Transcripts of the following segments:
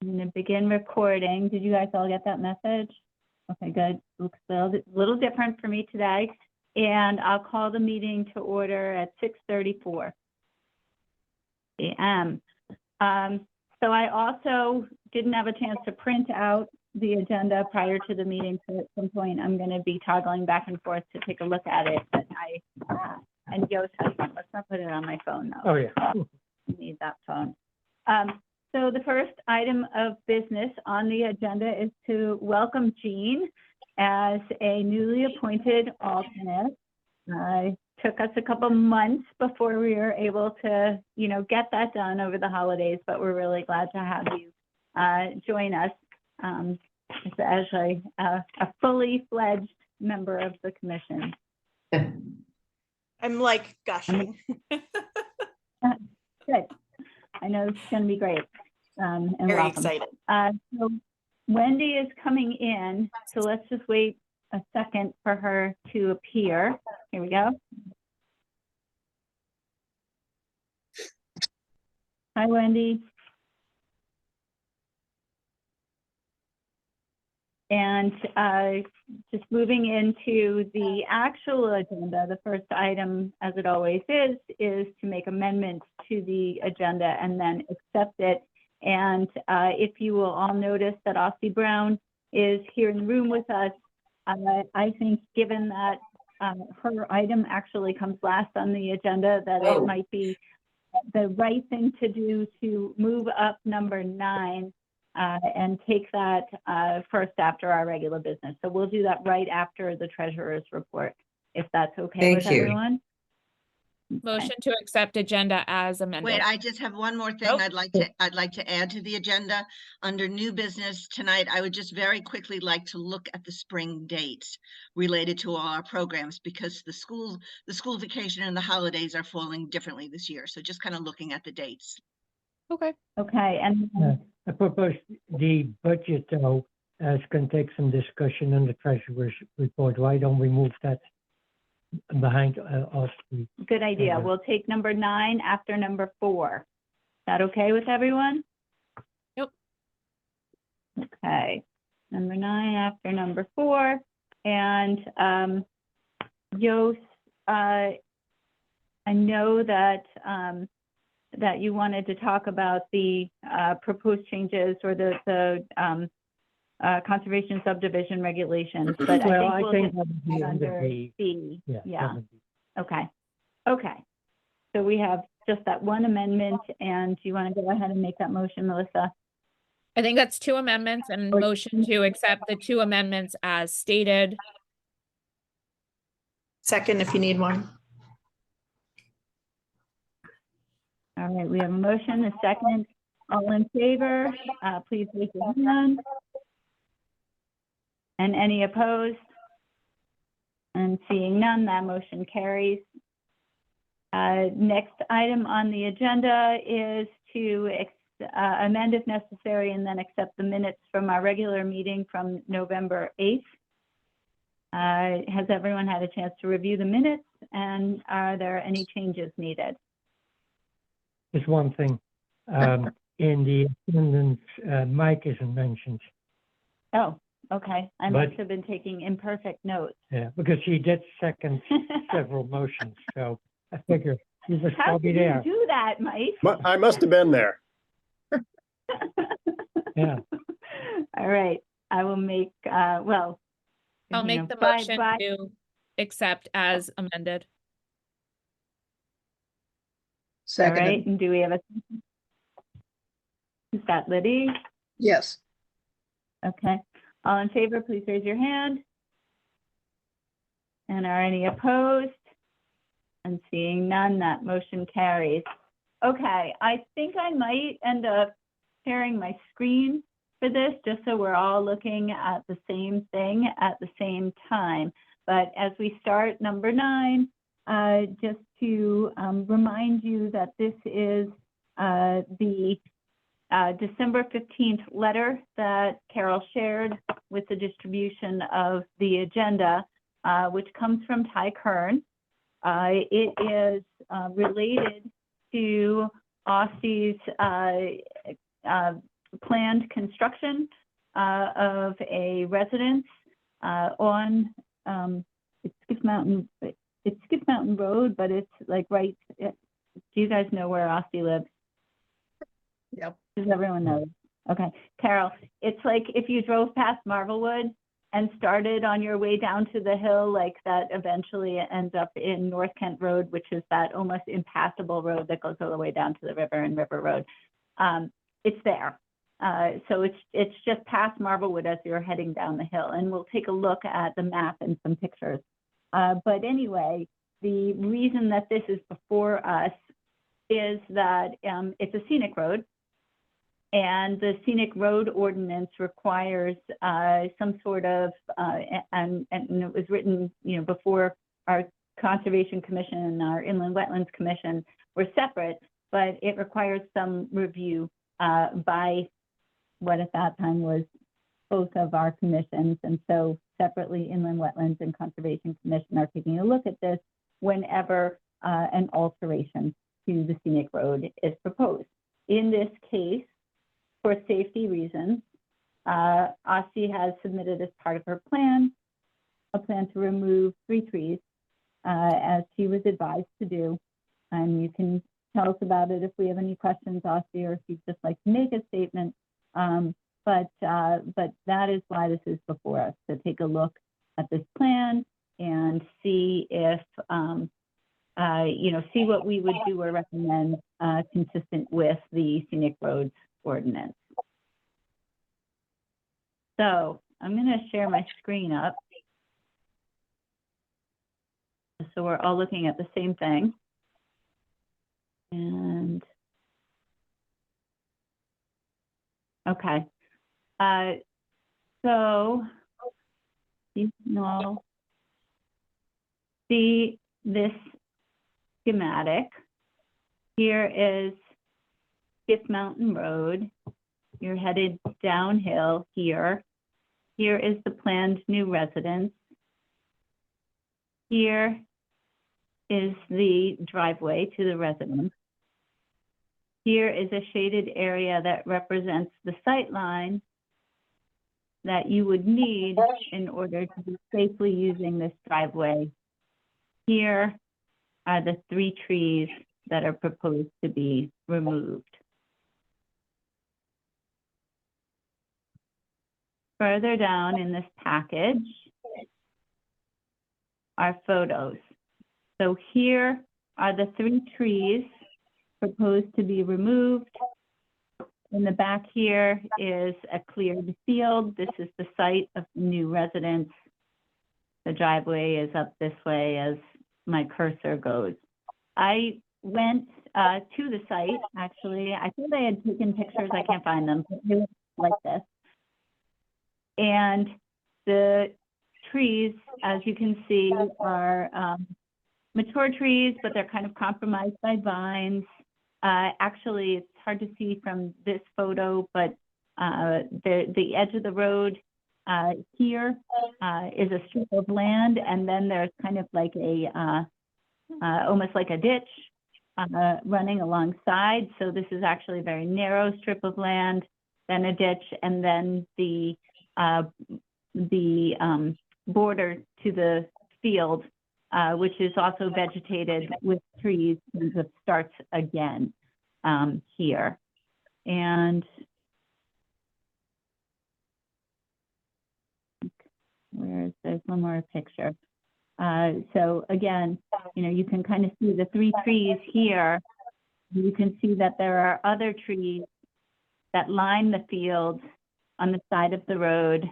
I'm going to begin recording. Did you guys all get that message? Okay, good. Looks a little different for me today. And I'll call the meeting to order at 6:34 a.m. So I also didn't have a chance to print out the agenda prior to the meeting. So at some point, I'm going to be toggling back and forth to take a look at it. But and Yost has one. Let's not put it on my phone, though. Oh, yeah. I need that phone. So the first item of business on the agenda is to welcome Jean as a newly appointed alternate. It took us a couple months before we were able to, get that done over the holidays, but we're really glad to have you join us as a fully fledged member of the commission. I'm like gushing. Good. I know it's going to be great. And Very welcome. excited. So Wendy is coming in, so let's just wait a second for her to appear. Here we go. Hi, Wendy. And just moving into the actual agenda, the first item, as it always is to make amendments to the agenda and then accept it. And if you will all notice that Aussie Brown is here in the room with us, I think given that her item actually comes last on the agenda, that it might be the right thing to do to move up number 9 and take that first after our regular business. So we'll do that right after the treasurer's report, if that's okay with everyone. Motion to accept agenda as amended. Wait, I just have one more thing Nope. I'd like to add to the agenda. Under new business tonight, I would just very quickly like to look at the spring dates related to all our programs, because the school vacation and the holidays are falling differently this year. So just kind of looking at the dates. Okay. Okay, and I propose the budget, though, is going to take some discussion on the treasurer's report. Why don't we move that behind us? good idea. We'll take number 9 after number 4. Is that okay with everyone? Yep. Okay, number 9 after number 4. And Yost, I know that that you wanted to talk about the proposed changes or the conservation subdivision regulations, but Well, I I think think we'll that would just be under under the, B. yeah. Yeah. that would be- Okay. So we have just that one amendment, and do you want to go ahead and make that motion, Melissa? I think that's 2 amendments and motion to accept the 2 amendments as stated. Second, if you need one. All right, we have a motion, a second. All in favor, please raise your hand. And any opposed? And seeing none, that motion carries. Next item on the agenda is to amend if necessary and then accept the minutes from our regular meeting from November 8th. Has everyone had a chance to review the minutes, and are there any changes needed? Just one thing, in the attendance, Mike isn't mentioned. Oh, okay. I But- must have been taking imperfect notes. Yeah, because he did second several motions, so I figure he was How probably did you there. do that, Mike? I must have been there. Yeah. All right, I will make, well. I'll you make know, the by- motion by- to accept as amended. All right, Second, and do we have a? Is that Liddy? yes. Okay, all in favor, please raise your hand. And are any opposed? And seeing none, that motion carries. Okay, I think I might end up sharing my screen for this, just so we're all looking at the same thing at the same time. But as we start number 9, just to remind you that this is the December 15th letter that Carol shared with the distribution of the agenda, which comes from Ty Kern. It is related to Aussie's planned construction of a residence on it's Skip Mountain Road, but it's like right. Do you guys know where Osti lives? Yep. Does everyone know? Okay, Carol, it's like if you drove past Marvelwood and started on your way down to the hill, like that eventually ends up in North Kent Road, which is that almost impassable road that goes all the way down to the river and River Road. It's there. So it's just past Marvelwood as you're heading down the hill, and we'll take a look at the map and some pictures. But anyway, the reason that this is before us is that it's a scenic road, and the scenic road ordinance requires some sort of, and it was written, before our Conservation Commission and our Inland Wetlands Commission were separate, but it requires some review by what at that time was both of our commissions. And so separately, Inland Wetlands and Conservation Commission are taking a look at this whenever an alteration to the scenic road is proposed. In this case, for safety reasons, Osti has submitted as part of her plan, a plan to remove 3 trees, as she was advised to do. And you can tell us about it if we have any questions, Osti, or if you'd just like to make a statement. But that is why this is before us, to take a look at this plan and see if, see what we would do or recommend consistent with the scenic roads ordinance. So I'm going to share my screen up so we're all looking at the same thing. And okay, so you can all see this schematic. Here is Skip Mountain Road. You're headed downhill here. Here is the planned new residence. Here is the driveway to the residence. Here is a shaded area that represents the sight line that you would need in order to be safely using this driveway. Here are the 3 trees that are proposed to be removed. Further down in this package are photos. So here are the 3 trees proposed to be removed. In the back here is a cleared field. This is the site of the new residence. The driveway is up this way as my cursor goes. I went to the site, actually. I thought I had taken pictures. I can't find them. They look like this. And the trees, as you can see, are mature trees, but they're kind of compromised by vines. Actually, it's hard to see from this photo, but the edge of the road here is a strip of land, and then there's kind of like a almost like a ditch running alongside. So this is actually a very narrow strip of land, then a ditch, and then the border to the field, which is also vegetated with trees, kind of starts again here. And there's one more picture. So again, you can kind of see the 3 trees here. You can see that there are other trees that line the field on the side of the road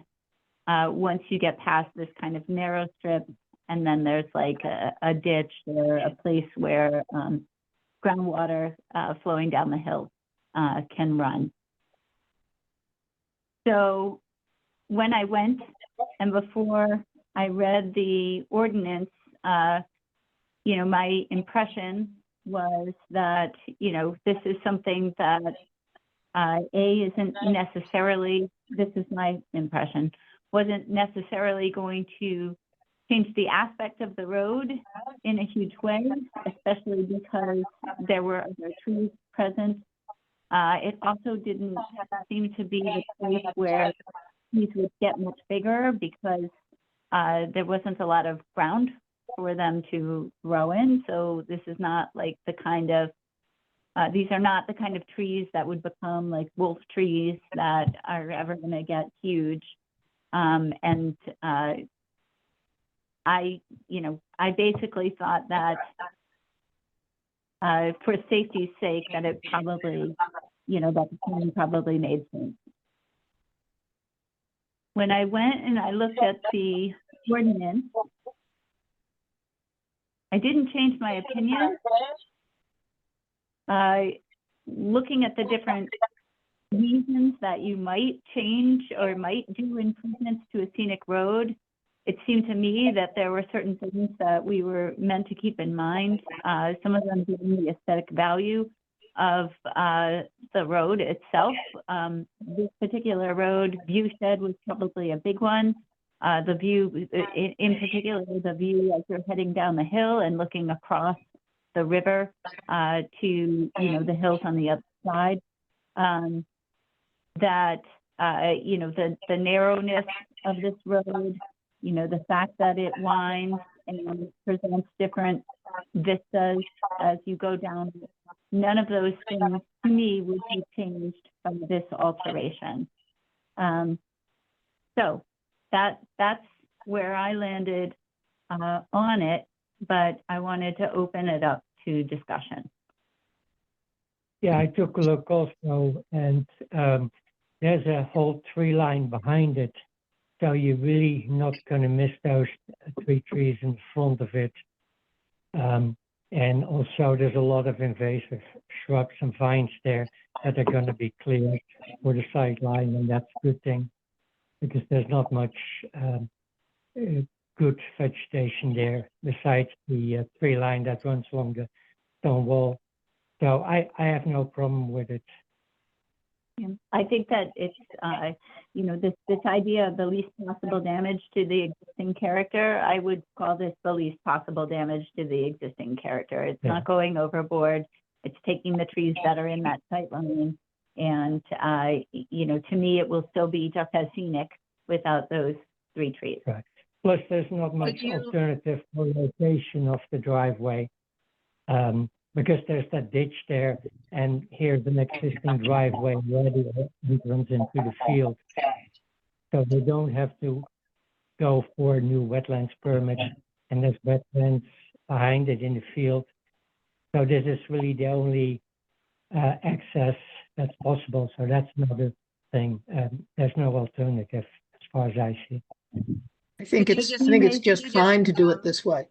once you get past this kind of narrow strip, and then there's like a ditch or a place where groundwater flowing down the hill can run. So when I went and before I read the ordinance, my impression was that, this is something that isn't necessarily, this is my impression, wasn't necessarily going to change the aspect of the road in a huge way, especially because there were other trees present It also didn't seem to be the place where these would get much bigger because there wasn't a lot of ground for them to grow in. So this is not like the kind of, these are not the kind of trees that would become like wolf trees that are ever going to get huge. I basically thought that for safety's sake, that it probably, that the plan probably made sense. When I went and I looked at the ordinance, I didn't change my opinion. Looking at the different reasons that you might change or might do improvements to a scenic road, it seemed to me that there were certain things that we were meant to keep in mind. Some of them being the aesthetic value of the road itself. This particular road, Viewshed was probably a big one. The view, in particular, the view as you're heading down the hill and looking across the river to, the hills on the other side. The narrowness of this road, the fact that it winds and presents different vistas as you go down. None of those things to me would be changed by this alteration. So that's where I landed on it, but I wanted to open it up to discussion. Yeah, I took a look also, and there's a whole tree line behind it. So you're really not going to miss those 3 trees in front of it. And also there's a lot of invasive shrubs and vines there that are going to be cleared for the sideline, and that's a good thing because there's not much good vegetation there besides the tree line that runs along the stone wall. So I have no problem with it. I think that it's, this idea of the least possible damage to the existing character, I would call this the least possible damage to the existing character. It's not going overboard. It's taking the trees that are in that sight line. And, to me, it will still be just as scenic without those 3 trees. Right. Plus, there's not much alternative for location of the driveway. Because there's that ditch there, and here's an existing driveway ready that runs into the field. So they don't have to go for a new wetlands permit, and there's wetlands behind it in the field. So this is really the only access that's possible. So that's another thing. There's no alternative as far as I see. I think it's just fine to do it this way.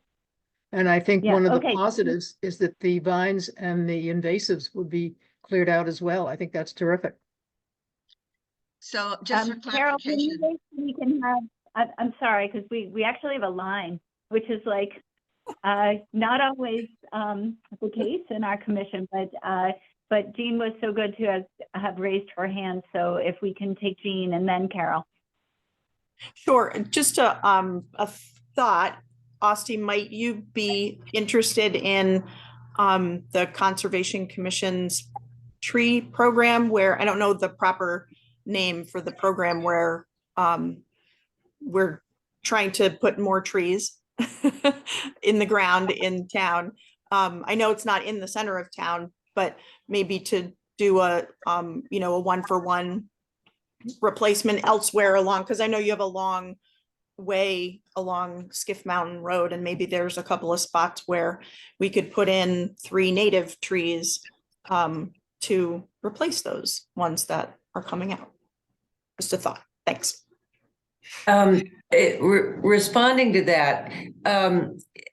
And I think one of the positives is that the vines and the invasives would be cleared out as well. I think that's terrific. So just for Carol, clarification. we can have, I'm sorry, because we actually have a line, which is like not always the case in our commission, but Jean was so good to have raised her hand. So if we can take Jean and then Carol. Sure. Just a thought. Austin, might you be interested in the Conservation Commission's tree program, where I don't know the proper name for the program, where we're trying to put more trees in the ground in town. I know it's not in the center of town, but maybe to do a 1-for-1 replacement elsewhere along, because I know you have a long way along Skiff Mountain Road, and maybe there's a couple of spots where we could put in 3 native trees to replace those ones that are coming out. Just a thought. Thanks. Responding to that,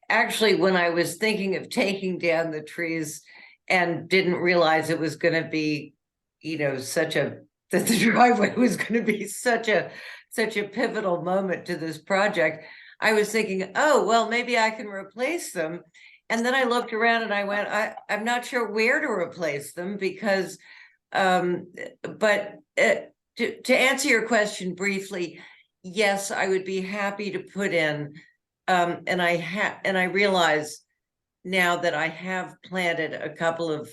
actually, when I was thinking of taking down the trees and didn't realize it was going to be, that the driveway was going to be such a pivotal moment to this project, I was thinking, oh, well, maybe I can replace them. And then I looked around and I went, I'm not sure where to replace them because, to answer your question briefly, yes, I would be happy to put in, and I realize now that I have planted a couple of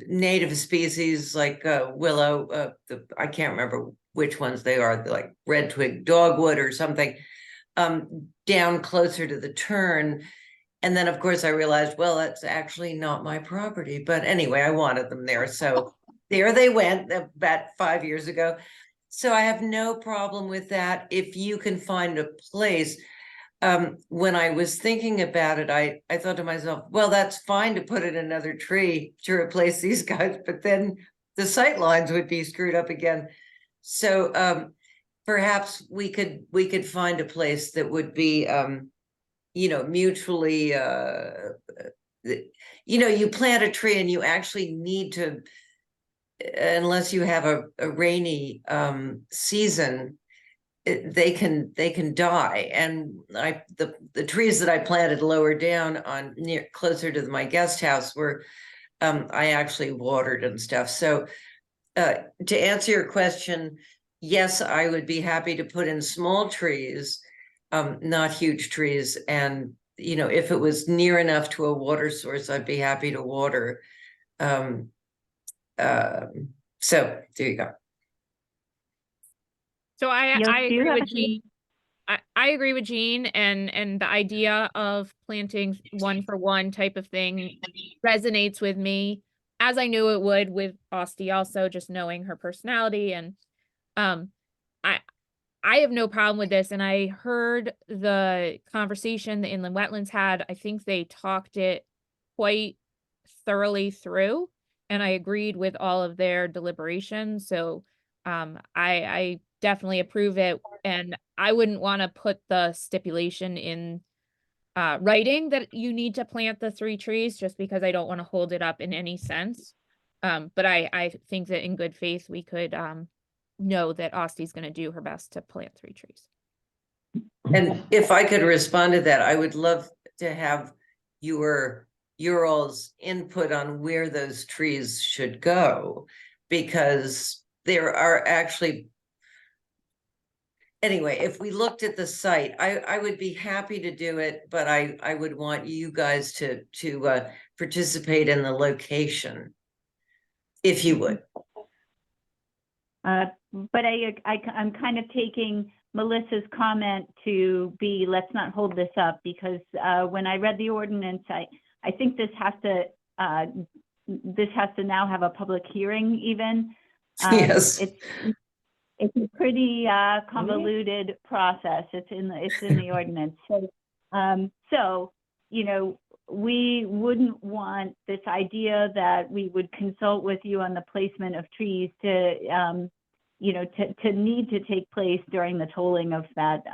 native species like willow, I can't remember which ones they are, like red twig dogwood or something, down closer to the turn. And then, of course, I realized, well, that's actually not my property. But anyway, I wanted them there. So there they went about 5 years ago. So I have no problem with that. If you can find a place. When I was thinking about it, I thought to myself, well, that's fine to put in another tree to replace these guys, but then the sight lines would be screwed up again. So perhaps we could find a place that would be mutually you plant a tree and you actually need to, unless you have a rainy season, they can die. And the trees that I planted lower down on closer to my guest house were I actually watered and stuff. So to answer your question, yes, I would be happy to put in small trees, not huge trees. And if it was near enough to a water source, I'd be happy to water. So there you go. So I agree with Jean. Jean. I agree with Jean, and the idea of planting 1-for-1 type of thing resonates with me, as I knew it would with Asti also, just knowing her personality. And I have no problem with this. And I heard the conversation the inland wetlands had. I think they talked it quite thoroughly through, and I agreed with all of their deliberations. So I definitely approve it, and I wouldn't want to put the stipulation in writing that you need to plant the 3 trees, just because I don't want to hold it up in any sense. But I think that in good faith we could know that Asti's going to do her best to plant 3 trees. And if I could respond to that, I would love to have your all's input on where those trees should go, because there are actually, anyway, if we looked at the site, I would be happy to do it, but I would want you guys to participate in the location, if you would. But I'm kind of taking Melissa's comment to be, let's not hold this up, because when I read the ordinance, I think this has to now have a public hearing even. Yes. It's a pretty convoluted process. It's in the ordinance. So we wouldn't want this idea that we would consult with you on the placement of trees to need to take place during the tolling of that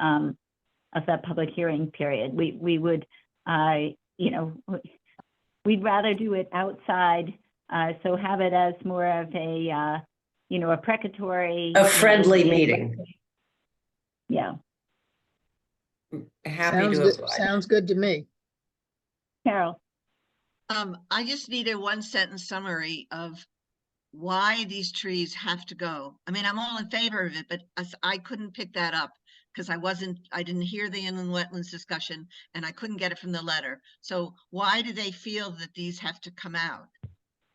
public hearing period. We would we'd rather do it outside. So have it as more of a precatory, a friendly meeting. Yeah. Happy to apply. Sounds good to me. Carol. I just need a 1-sentence summary of why these trees have to go. I mean, I'm all in favor of it, but I couldn't pick that up because I didn't hear the inland wetlands discussion, and I couldn't get it from the letter. So why do they feel that these have to come out?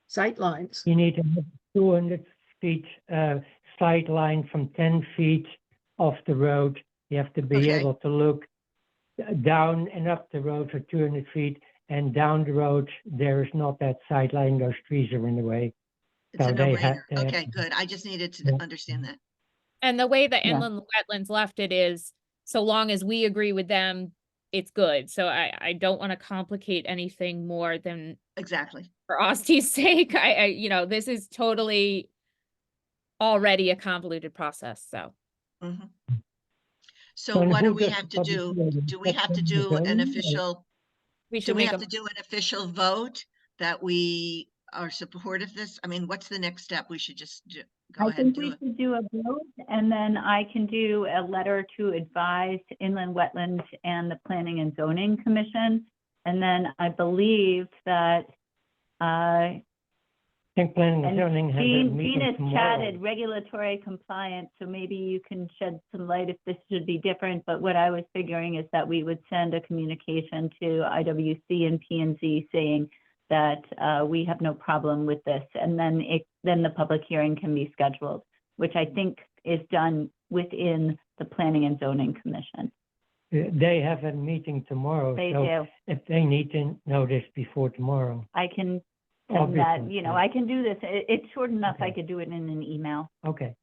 Sight lines. You need to have 200 feet sight line from 10 feet off the road. You have to be able to look down and up the road for 200 feet, and down the road there is not that sight line. Those trees are in the way. It's So a they no-brainer. have Okay, good. I just needed to understand that. And the way the Yeah. inland wetlands left it is, so long as we agree with them, it's good. So I don't want to complicate anything more than Exactly. for Asti's sake. This is totally already a convoluted process. So. Mhm. So So what who do we gets have the to do? public Do we have to do an official? We Do should we make have a, to do an official vote that we are supportive of this? I mean, what's the next step? We should just go I ahead and think we do it. should do a vote, and then I can do a letter to advise Inland Wetlands and the Planning and Zoning Commission. And then I believe that think planning and And zoning has a Jean meeting has tomorrow. chatted regulatory compliance, so maybe you can shed some light if this should be different. But what I was figuring is that we would send a communication to IWC and P&Z saying that we have no problem with this, and then the public hearing can be scheduled, which I think is done within the Planning and Zoning Commission. They have a meeting tomorrow, They so do. if they need to know this before tomorrow. I can send that, Obviously, you know, yeah. I can do this. It's short enough. I Okay. could do it in an email. Okay.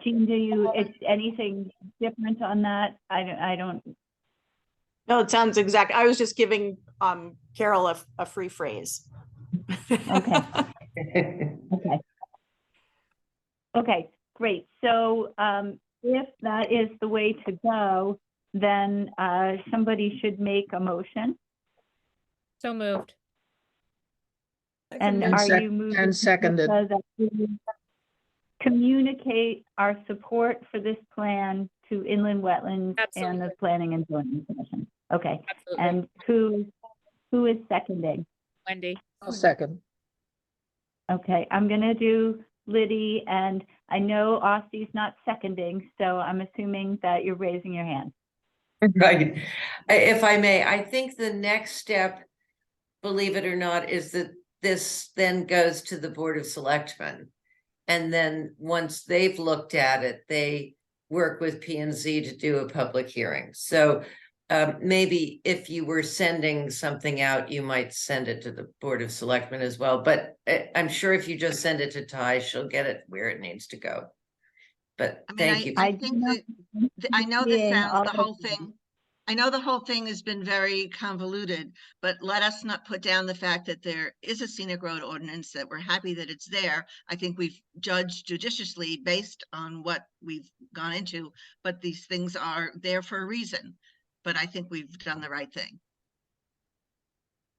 Jean, is anything different on that? I don't, No, it sounds exact. I was just giving Carol a free phrase. okay, okay. Okay, great. So if that is the way to go, then somebody should make a motion. So moved. And And are sec- you moving? and seconded. so that we communicate our support for this plan to Inland Wetlands and Absolutely. the Planning and Zoning Commission? Okay, Absolutely. and who is seconding? Wendy. I'll second. Okay, I'm gonna do Liddy, and I know Austy's not seconding, so I'm assuming that you're raising your hand. Right. If I may, I think the next step, believe it or not, is that this then goes to the Board of Selectmen. And then once they've looked at it, they work with P and Z to do a public hearing. So maybe if you were sending something out, you might send it to the Board of Selectmen as well. But I'm sure if you just send it to Ty, she'll get it where it needs to go. But I mean, thank you. I think that, I know this Seeing sounds, all the of whole them. thing, I know the whole thing has been very convoluted, but let us not put down the fact that there is a scenic road ordinance, that we're happy that it's there. I think we've judged judiciously based on what we've gone into, but these things are there for a reason. But I think we've done the right thing.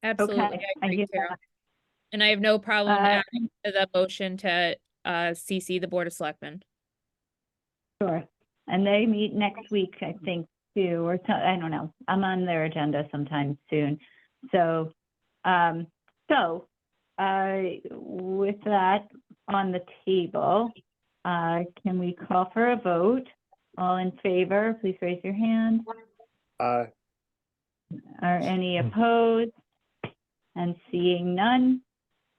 Absolutely. Okay, I I agree, hear Carol. that. And I have no problem Uh, adding to the motion to CC the Board of Selectmen. Sure, and they meet next week, I think, too, or I don't know. I'm on their agenda sometime soon. So, with that on the table, can we call for a vote? All in favor, please raise your hand. Aye. Are any opposed? And seeing none,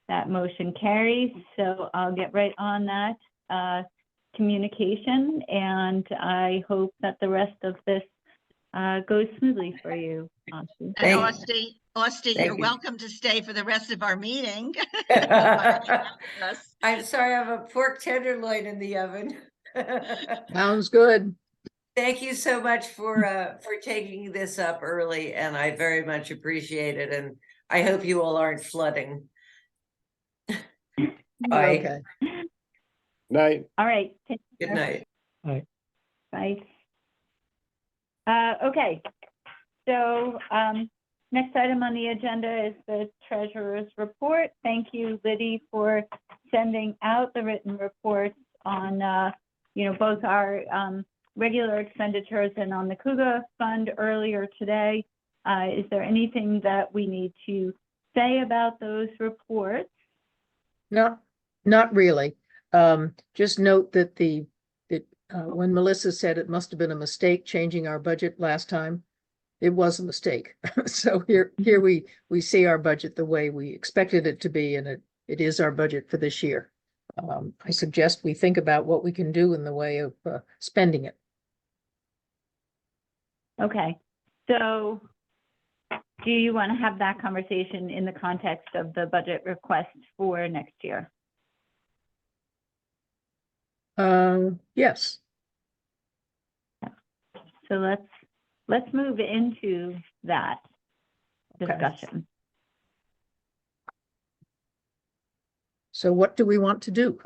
that motion carries. So I'll get right on that communication, and I hope that the rest of this goes smoothly for you, Austin. And Thank- Austin, thank you're you. welcome to stay for the rest of our meeting. I'm sorry, I have a pork tenderloin in the oven. Sounds good. Thank you so much for taking this up early, and I very much appreciate it, and I hope you all aren't flooding. Bye. Okay. Night. All right. Take Good care. night. Bye. Okay, so next item on the agenda is the treasurer's report. Thank you, Liddy, for sending out the written reports on, both our regular expenditures and on the Cougar Fund earlier today. Is there anything that we need to say about those reports? No, not really. Just note that when Melissa said it must have been a mistake changing our budget last time, it was a mistake. So here we see our budget the way we expected it to be, and it is our budget for this year. I suggest we think about what we can do in the way of spending it. Okay, so do you want to have that conversation in the context of the budget request for next year? Yes. So let's move into that Okay. discussion. So what do we want to do?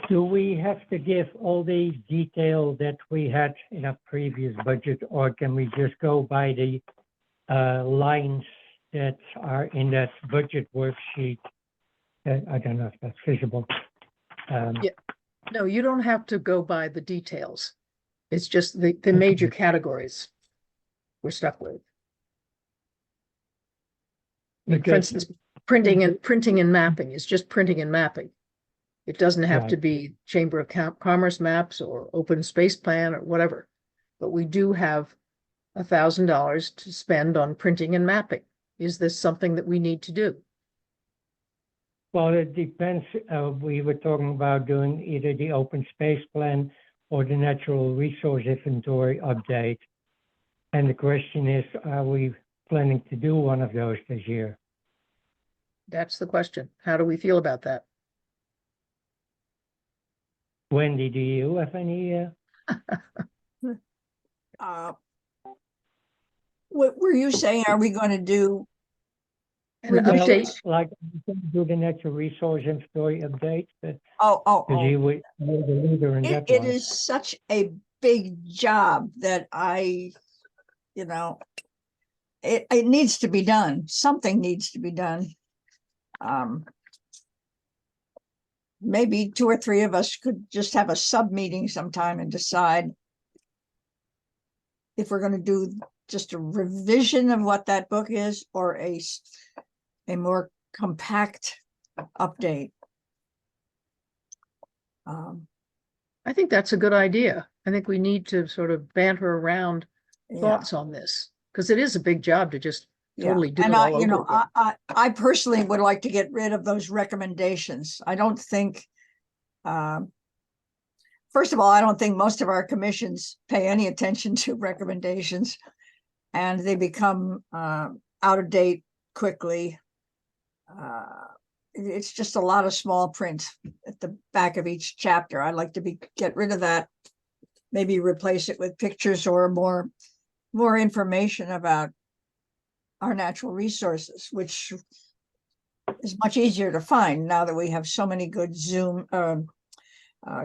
Do we have to give all the detail that we had in a previous budget, or can we just go by the lines that are in that budget worksheet? I don't know if that's visible. Yeah. No, you don't have to go by the details. It's just the major categories we're stuck with. For Because, instance, printing and mapping is just printing and mapping. It doesn't have to Right. be Chamber of Commerce maps or open space plan or whatever. But we do have $1,000 to spend on printing and mapping. Is this something that we need to do? well, it depends. We were talking about doing either the open space plan or the natural resource inventory update. And the question is, are we planning to do one of those this year? That's the question. How do we feel about that? Wendy, do you have any? What were you saying? Are we going to do? An Well, update? Like do the natural resource inventory update, because Oh. you were the leader in that It one. is such a big job that it needs to be done. Something needs to be done. Maybe 2 or 3 of us could just have a sub meeting sometime and decide if we're going to do just a revision of what that book is or a more compact update. I think that's a good idea. I think we need to sort of banter around Yeah. thoughts on this, because it is a big job to just totally do And it all I, over again. I personally would like to get rid of those recommendations. I don't think, first of all, I don't think most of our commissions pay any attention to recommendations, and they become out of date quickly. It's just a lot of small print at the back of each chapter. I'd like to get rid of that, maybe replace it with pictures or more information about our natural resources, which is much easier to find now that we have so many good Zoom,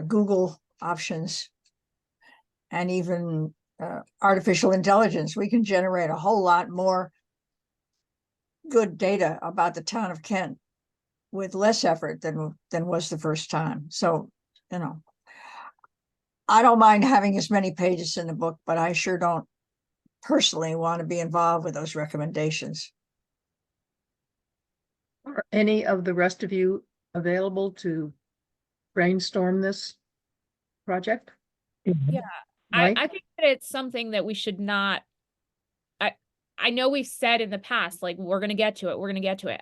Google options, and even artificial intelligence. We can generate a whole lot more good data about the town of Kent with less effort than was the first time. So, I don't mind having as many pages in the book, but I sure don't personally want to be involved with those recommendations. Are any of the rest of you available to brainstorm this project? Yeah, Mike? I think that it's something that we should not. I know we've said in the past, like, we're gonna get to it, we're gonna get to it.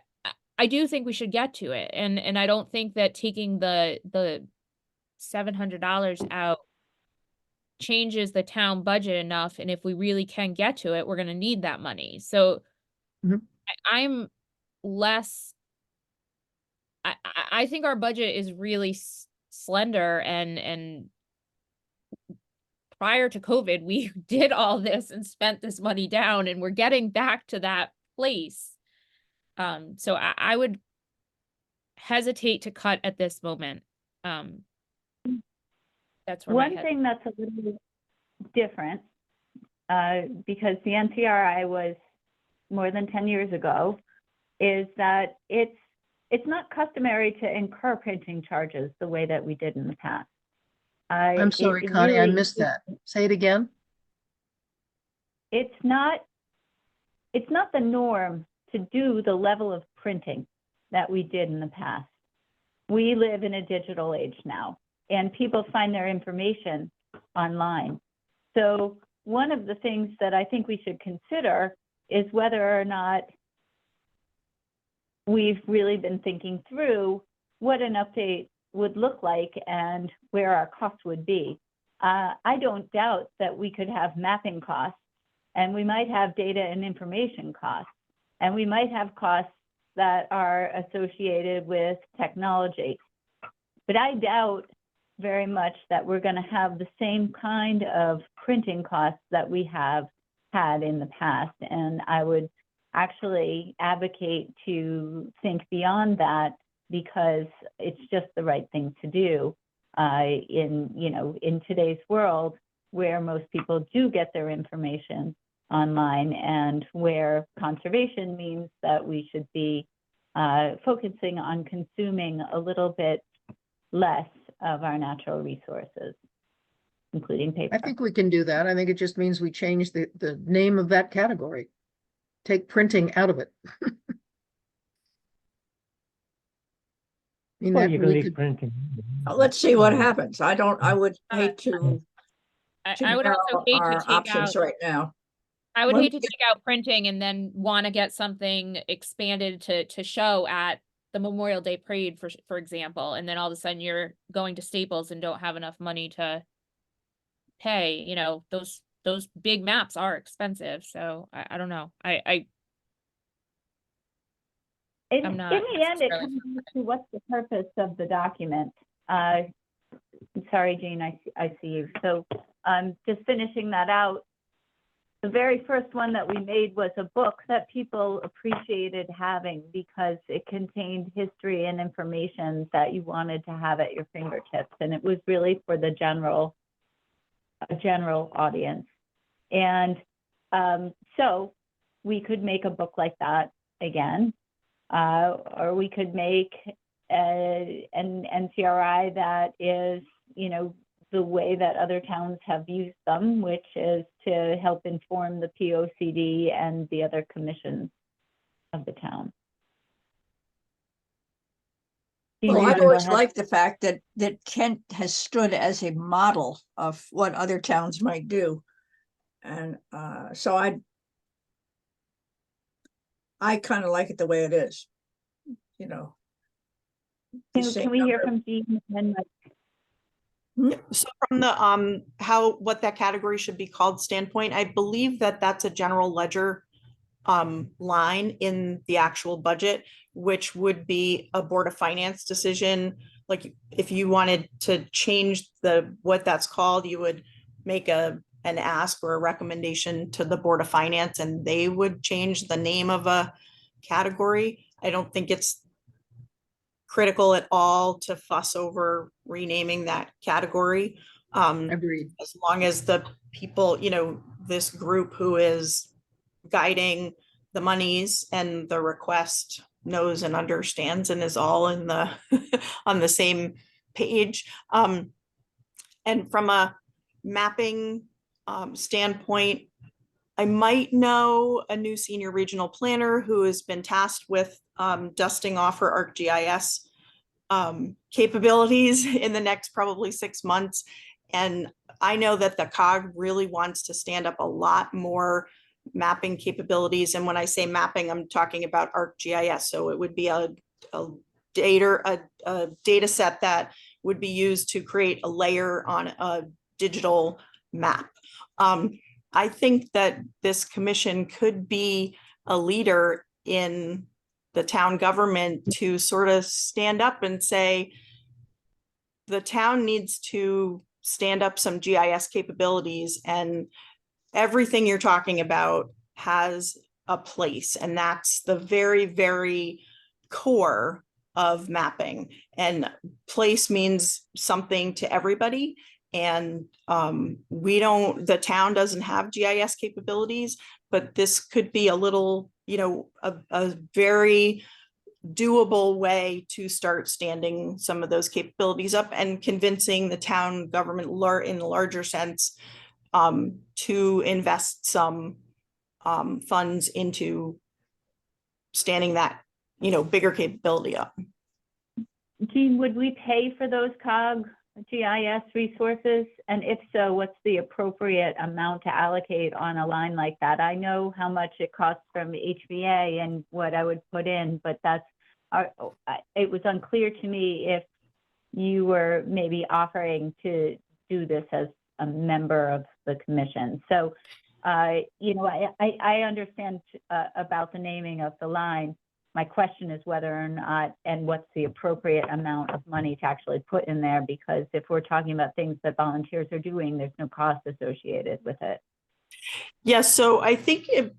I do think we should get to it, and I don't think that taking the $700 out changes the town budget enough, and if we really can get to it, we're gonna need that money. So Mhm. I'm less. I think our budget is really slender, and prior to COVID, we did all this and spent this money down, and we're getting back to that place. So I would hesitate to cut at this moment. That's where my One head. thing that's a little different, because the NCRI was more than 10 years ago, is that it's not customary to incur printing charges the way that we did in the past. I'm sorry, Connie, I missed that. Say it again. It's not the norm to do the level of printing that we did in the past. We live in a digital age now, and people find their information online. So one of the things that I think we should consider is whether or not we've really been thinking through what an update would look like and where our costs would be. I don't doubt that we could have mapping costs, and we might have data and information costs, and we might have costs that are associated with technology. But I doubt very much that we're going to have the same kind of printing costs that we have had in the past. And I would actually advocate to think beyond that, because it's just the right thing to do in today's world, where most people do get their information online, and where conservation means that we should be focusing on consuming a little bit less of our natural resources, including paper. I think we can do that. I think it just means we change the name of that category. Take printing out of it. mean, Well, that you can really leave could, printing. Let's see what Um, happens. I would hate to I would also narrow hate to our take options out, right now. I would When hate we to take out printing and then want to get something expanded to show at the Memorial Day Parade, for example, and then all of a sudden you're going to Staples and don't have enough money to pay, you know, those big maps are expensive, so I don't know. In I'm in not the end, it necessarily- comes down to what's the purpose of the document. Sorry, Jean, I see you. So just finishing that out, the very first one that we made was a book that people appreciated having because it contained history and information that you wanted to have at your fingertips. And it was really for the general audience. And so we could make a book like that again, or we could make an NCRI that is, you know, the way that other towns have used them, which is to help inform the POCD and the other commissions of the town. Jean, Well, you I've wanna go always ahead? liked the fact that Kent has stood as a model of what other towns might do. And so I kind of like it the way it is, you know. the Can same we hear number. from Jean and Mike? So from the what that category should be called standpoint, I believe that that's a general ledger line in the actual budget, which would be a Board of Finance decision. Like if you wanted to change what that's called, you would make an ask or a recommendation to the Board of Finance and they would change the name of a category. I don't think it's critical at all to fuss over renaming that category. agreed. As long as the people, you know, this group who is guiding the monies and the request knows and understands and is all in the on the same page. And from a mapping standpoint, I might know a new senior regional planner who has been tasked with dusting off her ArcGIS capabilities in the next probably 6 months. And I know that the COG really wants to stand up a lot more mapping capabilities. And when I say mapping, I'm talking about ArcGIS. So it would be a data set that would be used to create a layer on a digital map. I think that this commission could be a leader in the town government to sort of stand up and say, the town needs to stand up some GIS capabilities, and everything you're talking about has a place. And that's the very, very core of mapping. And place means something to everybody. And the town doesn't have GIS capabilities, but this could be a little, you know, a very doable way to start standing some of those capabilities up and convincing the town government in a larger sense to invest some funds into standing that, you know, bigger capability up. Jean, would we pay for those COG GIS resources? And if so, what's the appropriate amount to allocate on a line like that? I know how much it costs from HVA and what I would put in, but it was unclear to me if you were maybe offering to do this as a member of the commission. So, you know, I understand about the naming of the line. My question is whether or not, and what's the appropriate amount of money to actually put in there, because if we're talking about things that volunteers are doing, there's no cost associated with it. Yeah, so I think it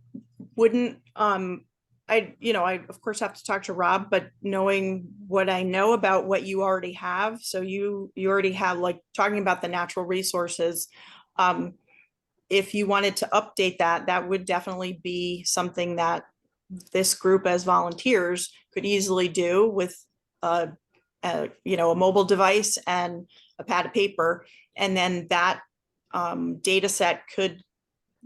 wouldn't, I of course have to talk to Rob, but knowing what I know about what you already have, so you already have, like, talking about the natural resources, if you wanted to update that would definitely be something that this group as volunteers could easily do with a mobile device and a pad of paper. And then that data set could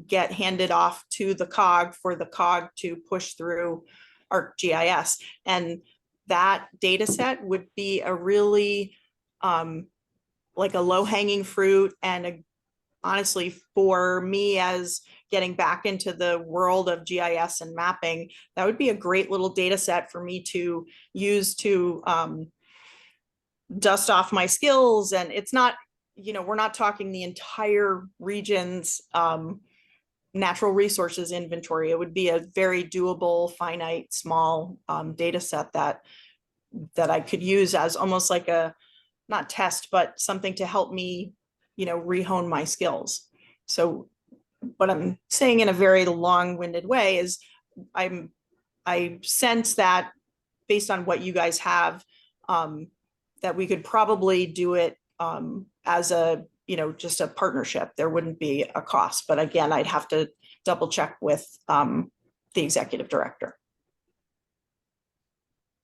get handed off to the COG for the COG to push through ArcGIS. And that data set would be a really like a low hanging fruit, and honestly, for me as getting back into the world of GIS and mapping, that would be a great little data set for me to use to dust off my skills. And it's not, we're not talking the entire region's natural resources inventory. It would be a very doable, finite, small data set that I could use as almost like a, not test, but something to help me, rehone my skills. So what I'm saying in a very long-winded way is I sense that based on what you guys have, that we could probably do it as a, just a partnership. There wouldn't be a cost, but again, I'd have to double check with the executive director.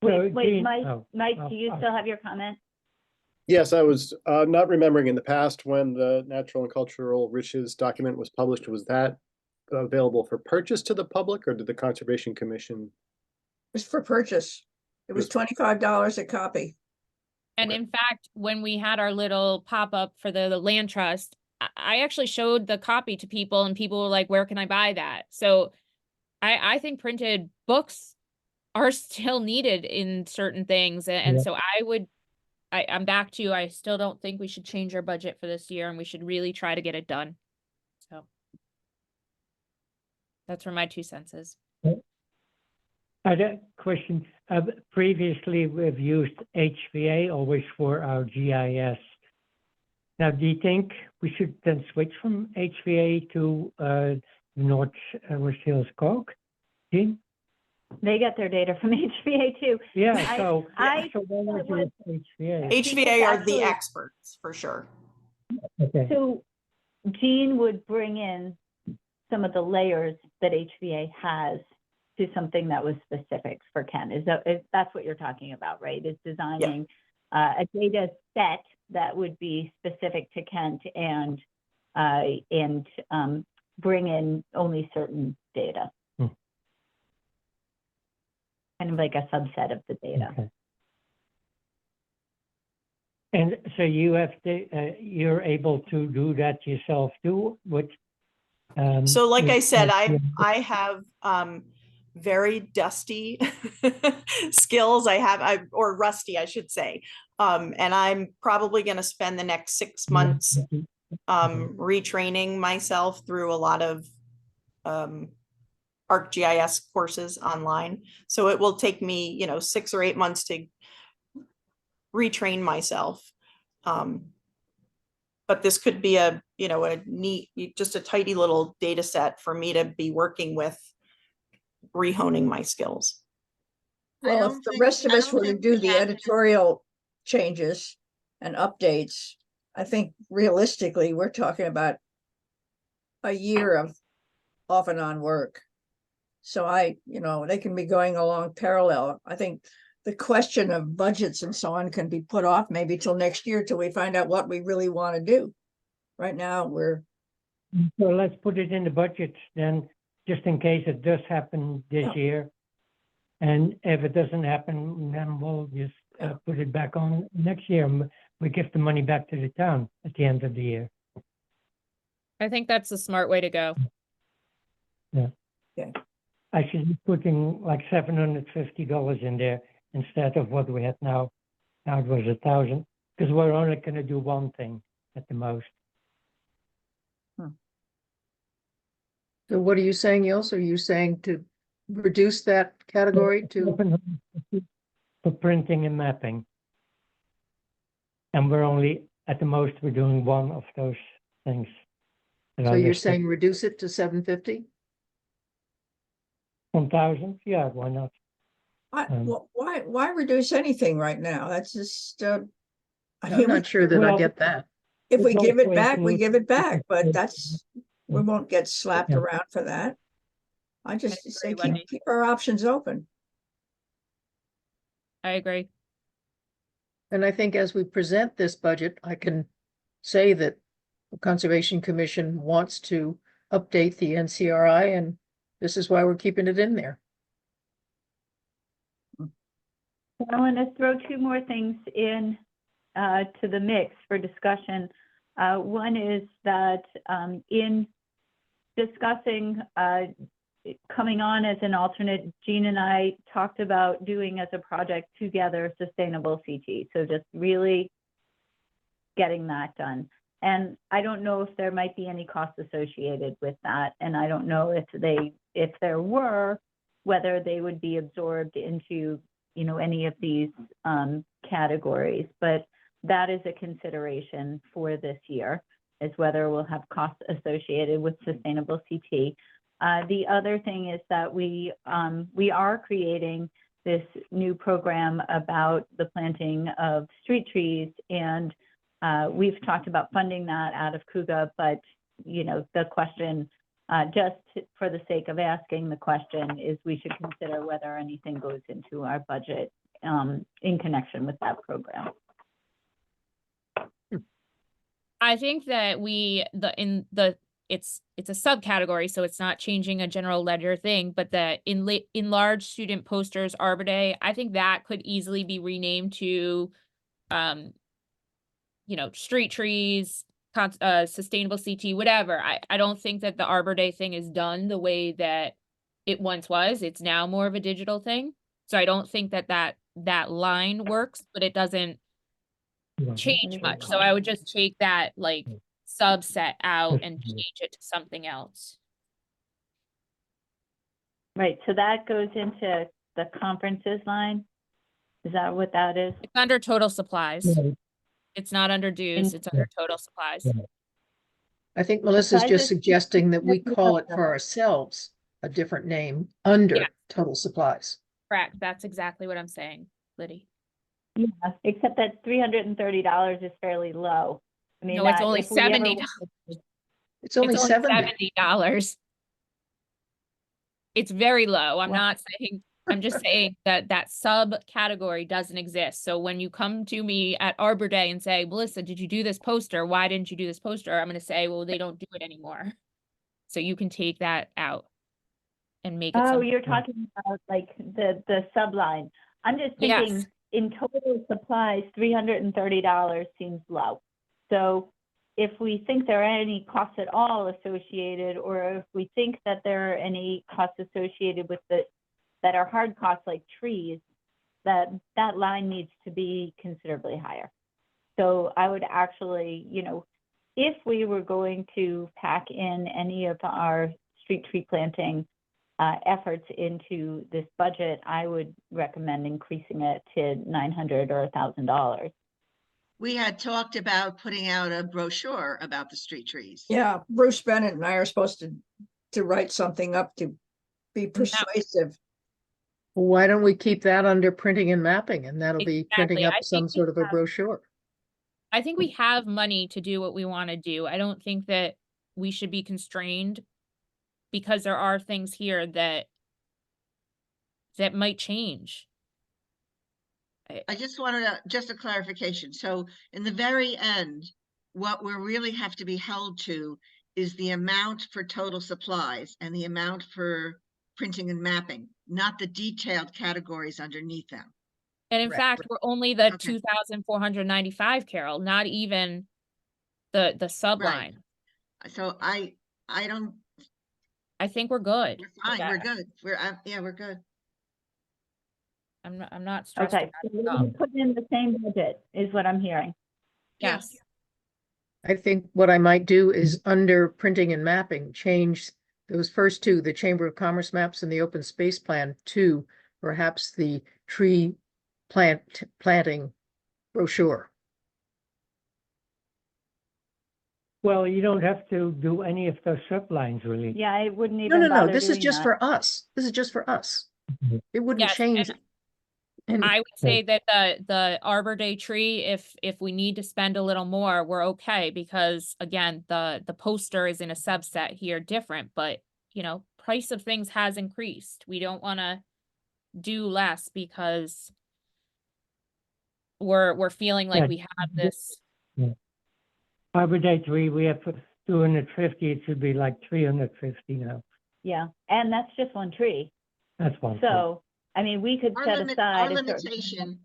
Wait, Jean- Mike, oh, Mike, oh, do you oh. still have your comment? Yes, I was not remembering in the past when the Natural and Cultural Riches document was published, was that available for purchase to the public, or did the Conservation Commission? It's for purchase. It was $25 a copy. And Okay. in fact, when we had our little pop-up for the land trust, I actually showed the copy to people and people were like, where can I buy that? So I think printed books are still needed in certain things. And Yeah. so I'm back to you. I still don't think we should change our budget for this year, and we should really try to get it done. So that's where my 2 cents is. I had a question. Previously, we've used HVA always for our GIS. Now, do you think we should then switch from HVA to North West Hills Cog? Jean? They get their data from HVA too. Yeah, I- so I- so why not I use HVA? HVA are the actually- experts for sure. Okay. So Jean would bring in some of the layers that HVA has to something that was specific for Ken. That's what you're talking about, right? Is designing a data set that would be specific to Kent and bring in only certain data. Kind of like a subset of the data. Okay. And so you have to, you're able to do that yourself too, with So like I said, HVA? I have very dusty skills. Or rusty, I should say. And I'm probably going to spend the next 6 months retraining myself through a lot of ArcGIS courses online. So it will take me, 6 or 8 months to retrain myself. But this could be a neat, just a tidy little data set for me to be working with, rehoning my skills. Well, if the rest of us were to do the editorial changes and updates, I think realistically, we're talking about a year of off and on work. So they can be going along parallel. I think the question of budgets and so on can be put off maybe till next year till we find out what we really want to do. Right now, So let's put it in the budget then, just in case it does happen this Yeah. year. And if it doesn't happen, then we'll just put it back on next year. We give the money back to the town at the end of the year. I think that's the smart way to go. I should be putting like $750 in there instead of what we had now. Now it was 1,000, because we're only going to do one thing at the most. So what are you saying, Ilse? Are you saying to reduce that category to? For printing and mapping. And we're only, at the most, we're doing one of those things. that So I you're listed. saying reduce it to 750? 1,000? Yeah, why not? why reduce anything right now? That's just, I I'm mean, not sure that I well, get that. if we It's give it also back, we includes- give it back, but we won't get slapped Yeah. around for that. I just agree, say Wendy. keep our options open. I agree. And I think as we present this budget, I can say that the Conservation Commission wants to update the NCRI, and this is why we're keeping it in there. So I want to throw two more things in to the mix for discussion. One is that in discussing coming on as an alternate, Jean and I talked about doing as a project together sustainable CT. So just really getting that done. And I don't know if there might be any costs associated with that. And I don't know if there were, whether they would be absorbed into, you know, any of these categories. But that is a consideration for this year, is whether we'll have costs associated with sustainable CT. The other thing is that we are creating this new program about the planting of street trees, and we've talked about funding that out of KUGA, but you know, the question, just for the sake of asking the question, is we should consider whether anything goes into our budget in connection with that program. I think that it's a subcategory, so it's not changing a general ledger thing, but that in large student posters, Arbor Day, I think that could easily be renamed to, you know, street trees, sustainable CT, whatever. I don't think that the Arbor Day thing is done the way that it once was. It's now more of a digital thing. So I don't think that line works, but it doesn't change much. So I would just take that like subset out and change it to something else. Right, so that goes into the conferences line? Is that what that is? It's under total supplies. Right. It's not under dues, it's under total supplies. Yeah. I think Melissa's I just just- suggesting that we call it for ourselves a different name under Yeah. total supplies. Correct, that's exactly what I'm saying, Liddy. Yeah, except that $330 is fairly low. I mean, No, it's that- only if we ever $70. wanted- It's only 70. $70. It's very low. I'm Wow. not saying, I'm just saying that that subcategory doesn't exist. So when you come to me at Arbor Day and say, Melissa, did you do this poster? Why didn't you do this poster? I'm going to say, well, they don't do it anymore. So you can take that out and make it. Oh, something- you're talking about like the subline. I'm just thinking Yes. in total supplies, $330 seems low. So if we think there are any costs at all associated, or if we think that there are any costs associated with that are hard costs like trees, that line needs to be considerably higher. So I would actually, you know, if we were going to pack in any of our street tree planting efforts into this budget, I would recommend increasing it to $900 or $1,000. We had talked about putting out a brochure about the street trees. Yeah, Bruce Bennett and I are supposed to write something up to be persuasive. Why don't we keep that under printing and mapping, and that'll be printing Exactly. up I some think sort we of a have- brochure. I think we have money to do what we want to do. I don't think that we should be constrained because there are things here that might change. I just wanted just a clarification. So in the very end, what we really have to be held to is the amount for total supplies and the amount for printing and mapping, not the detailed categories underneath them. And in Right. fact, we're only the Okay. 2,495, Carol, not even the subline. So I don't, I think we're good. we're with fine, we're that. good. Yeah, we're good. I'm not stressed. Okay, about so it we're at all. gonna put in the same budget is what I'm hearing. Yeah. Yes. I think what I might do is under printing and mapping, change those first two, the Chamber of Commerce maps and the open space plan, to perhaps the tree planting brochure. Well, you don't have to do any of those sublines really. Yeah, I wouldn't No, even no, no, bother this is doing just that. for us. This is just for us. Mhm. It wouldn't Yes, change. any- I would say that the Arbor Day tree, if we need to spend a little more, we're okay, because again, the poster is in a subset here different, but you know, price of things has increased. We don't want to do less because we're feeling like Yeah. we have this. Arbor Day tree, we have 250, it should be like 350 now. Yeah, and that's just one tree. That's one. thing. So I mean, we could Our set limit, aside our a certain limitation,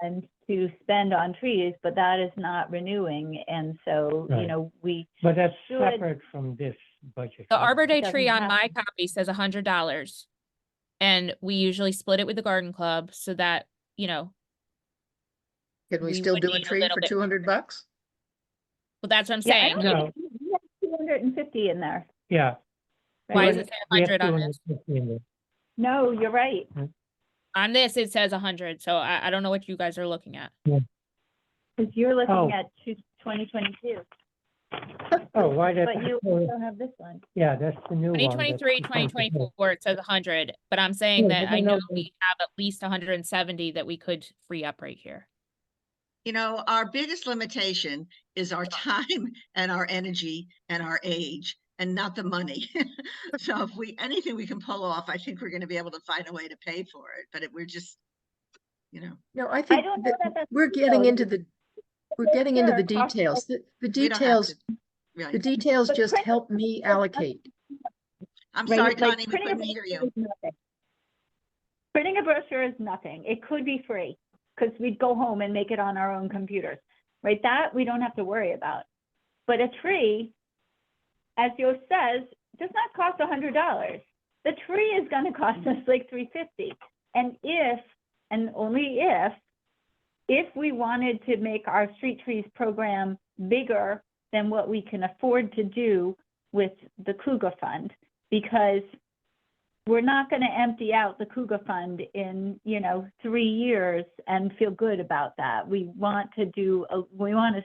fund to spend on trees, but that is not renewing. And so, you Right. know, we But that's should- separate from this budget. The right? Arbor Day doesn't tree on have my to. copy says $100. And we usually split it with the garden club so that, you know, Can we We still would do a need a tree little for bit 200 bucks? well, that's what I'm Yeah, I saying. don't No. think we have 250 in there. Yeah. Why right? does it say We have 100 on this? 250 in there. No, you're right. On this, it says 100, so I don't know what you guys are looking at. Because you're looking Oh. at 2022, Oh, why did, but you also have this one. yeah, that's the new one. that's 2023, 250. 2024, it says 100, but I'm saying Yeah, that but I no, know we have at least 170 that we could free up right here. you know, our biggest limitation is our time and our energy and our age and not the money. So if anything we can pull off, I think we're going to be able to find a way to pay for it, but we're just, you know, No, I think don't know that that that's we're true, getting though. into we're getting into the Sure, cost- details. The we don't have details, to. Right. the details But just print- help me allocate. I'm Right, sorry, like Connie, we printing a couldn't hear brochure you. is nothing. Printing a brochure is nothing. It could be free because we'd go home and make it on our own computers, right? That we don't have to worry about. But a tree, as Yost says, does not cost $100. The tree is going to cost us like $350. And if, and only if we wanted to make our street trees program bigger than what we can afford to do with the Kuga Fund, because we're not going to empty out the Kuga Fund in, 3 years and feel good about that. We want to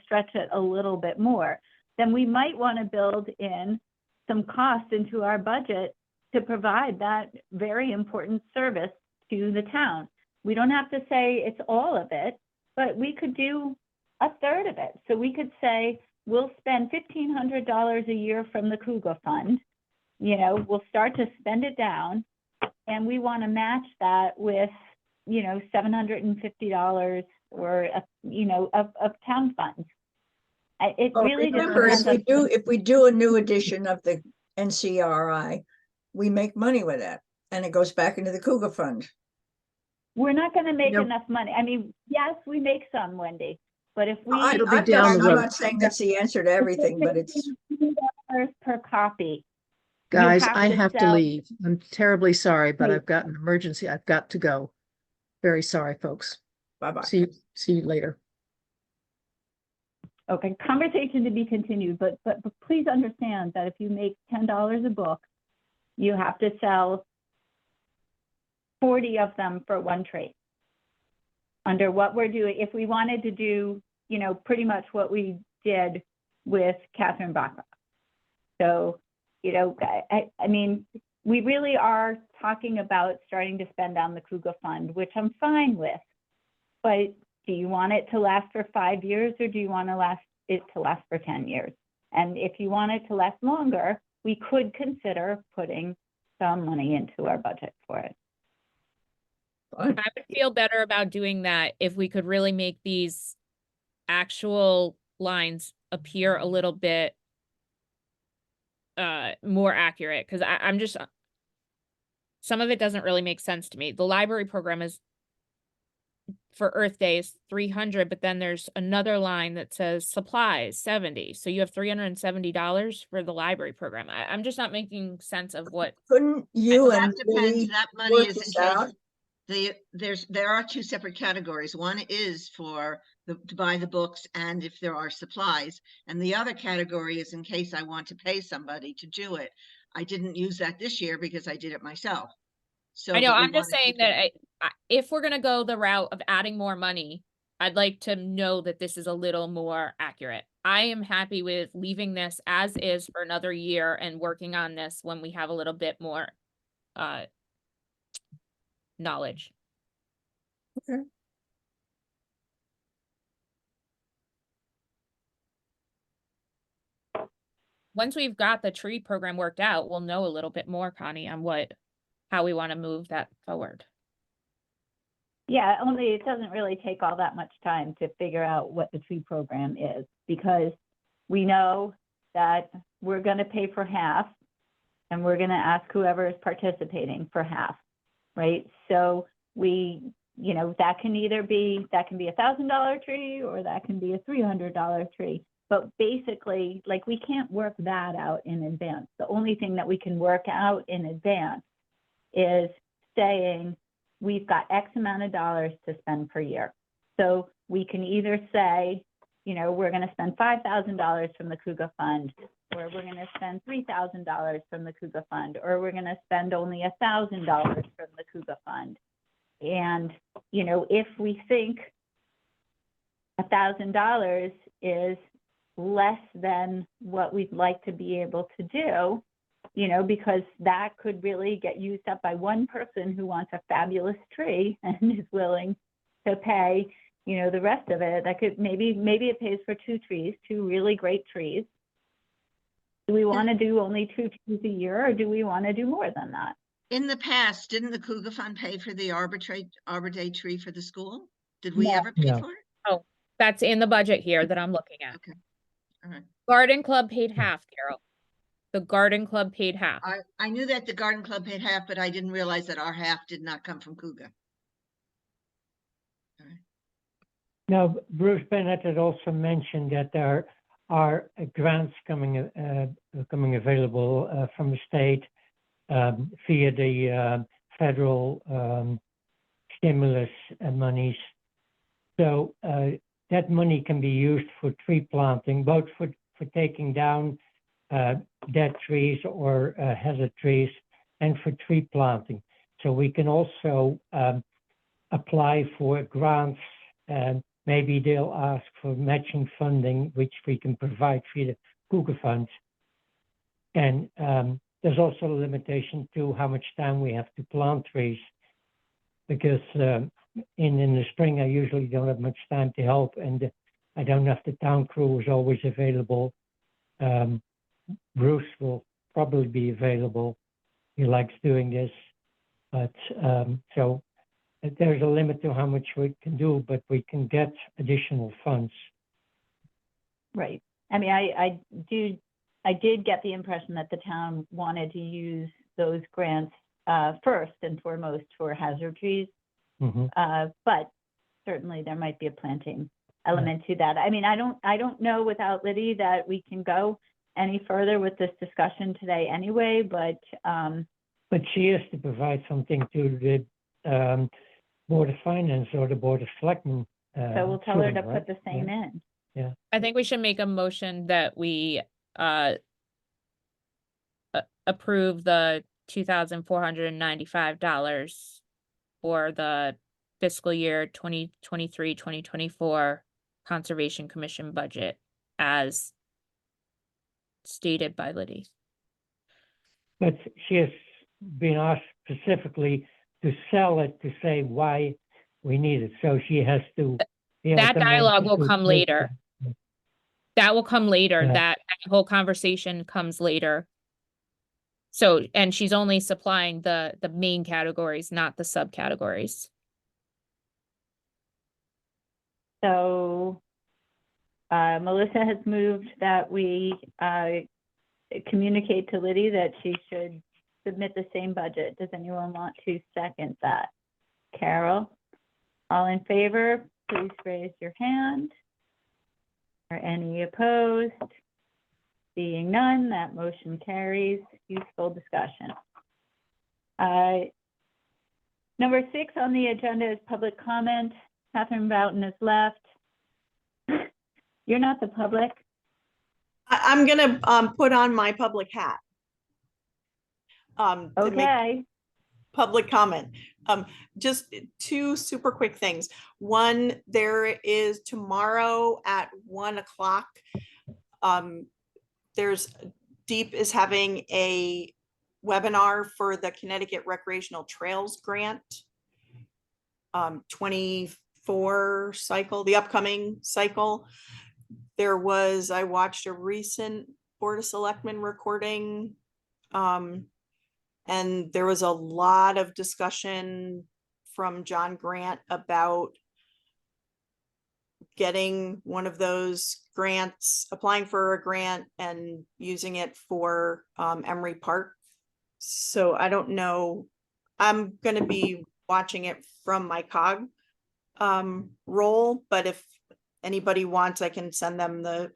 stretch it a little bit more. Then we might want to build in some cost into our budget to provide that very important service to the town. We don't have to say it's all of it, but we could do a third of it. So we could say, we'll spend $1,500 a year from the Kuga Fund. We'll start to spend it down, and we want to match that with, $750 or, of town funds. It Oh, really remember, depends if we do a new edition of the NCRI, we make money with that, and it goes back into the Kuga Fund. We're not going to make No. enough money. I mean, yes, we make some, Wendy, but if we. It'll be down the I'm road. not saying that's the answer to everything, but it's, $15 per copy. You Guys, have I to have to sell- leave. I'm terribly sorry, but Please. I've got an emergency. I've got to go. Very sorry, folks. bye-bye. See you later. Okay, conversation to be continued, but please understand that if you make $10 a book, you have to sell 40 of them for one tree. Under what we're doing, if we wanted to do, pretty much what we did with Catherine Bachrock. So, I mean, we really are talking about starting to spend down the Kuga Fund, which I'm fine with. But do you want it to last for 5 years, or do you want it to last for 10 years? And if you want it to last longer, we could consider putting some money into our budget for it. I would feel better about doing that if we could really make these actual lines appear a little bit more accurate, because I'm just, some of it doesn't really make sense to me. The library program is for Earth Day is 300, but then there's another line that says supplies 70. So you have $370 for the library program. I'm just not making sense of what. Couldn't you That and depends, Willie that money work is this in out? case, there are two separate categories. One is for to buy the books and if there are supplies. And the other category is in case I want to pay somebody to do it. I didn't use that this year because I did it myself. So I know, but we I'm just wanna saying keep that it. if we're gonna go the route of adding more money, I'd like to know that this is a little more accurate. I am happy with leaving this as is for another year and working on this when we have a little bit more knowledge. Okay. Once we've got the tree program worked out, we'll know a little bit more, Connie, on how we want to move that forward. Yeah, only it doesn't really take all that much time to figure out what the tree program is, because we know that we're going to pay for half, and we're going to ask whoever is participating for half. right? So we, you know, that can be $1,000 tree or that can be a $300 tree. But basically, like, we can't work that out in advance. The only thing that we can work out in advance is saying we've got X amount of dollars to spend per year. So we can either say, you know, we're going to spend $5,000 from the Cougar Fund, or we're going to spend $3,000 from the Cougar Fund, or we're going to spend only $1,000 from the Cougar Fund. And, you know, if we think $1,000 is less than what we'd like to be able to do, you know, because that could really get used up by one person who wants a fabulous tree and is willing to pay, you know, the rest of it. That could maybe it pays for two really great trees. Do we want to do only 2 trees a year, or do we want to do more than that? In the past, didn't the Cougar Fund pay for the Arbor Day tree for the school? Did we ever pay No. for it? Oh, that's in the budget here that I'm looking at. Okay. All right. Garden Club paid half, Carol. The Garden Club paid half. I knew that the Garden Club paid half, but I didn't realize that our half did not come from Cougar. All right. Now, Bruce Bennett had also mentioned that there are grants coming available from the state via the federal stimulus monies. So that money can be used for tree planting, both for taking down dead trees or hazard trees, and for tree planting. So we can also apply for grants, and maybe they'll ask for matching funding, which we can provide via the Cougar Funds. And there's also a limitation to how much time we have to plant trees, because in the spring I usually don't have much time to help, and I don't have the town crew who's always available. Bruce will probably be available. He likes doing this, but so there's a limit to how much we can do, but we can get additional funds. Right. I mean, I did get the impression that the town wanted to use those grants first and foremost for hazard trees. Mm-hmm. But certainly there might be a planting element to that. I mean, I don't know without Liddy that we can go any further with this discussion today anyway, but she has to provide something to the Board of Finance or the Board of Selectmen. So we'll tell her to right? put the same in. Yeah. I think we should make a motion that we approve the $2,495 for the fiscal year 2023-2024 Conservation Commission budget as stated by Liddy. But she has been asked specifically to sell it, to say why we need it. So she has to. That dialogue will come later. That will come later. Yeah. That whole conversation comes later. So, and she's only supplying the main categories, not the subcategories. So Melissa has moved that we communicate to Liddy that she should submit the same budget. Does anyone want to second that? Carol, all in favor, please raise your hand. Are any opposed? Seeing none, that motion carries. Useful discussion. Number 6 on the agenda is public comment. Catherine Boughton is left. You're not the public. I'm gonna put on my public hat. To make Okay. public comment. Just 2 super quick things. One, there is tomorrow at 1 o'clock. There's Deep is having a webinar for the Connecticut Recreational Trails Grant 24 cycle, the upcoming cycle. I watched a recent Board of Selectmen recording, and there was a lot of discussion from John Grant about getting one of those grants, applying for a grant and using it for Emery Park. So I don't know I'm gonna be watching it from my COG role, but if anybody wants, I can send them the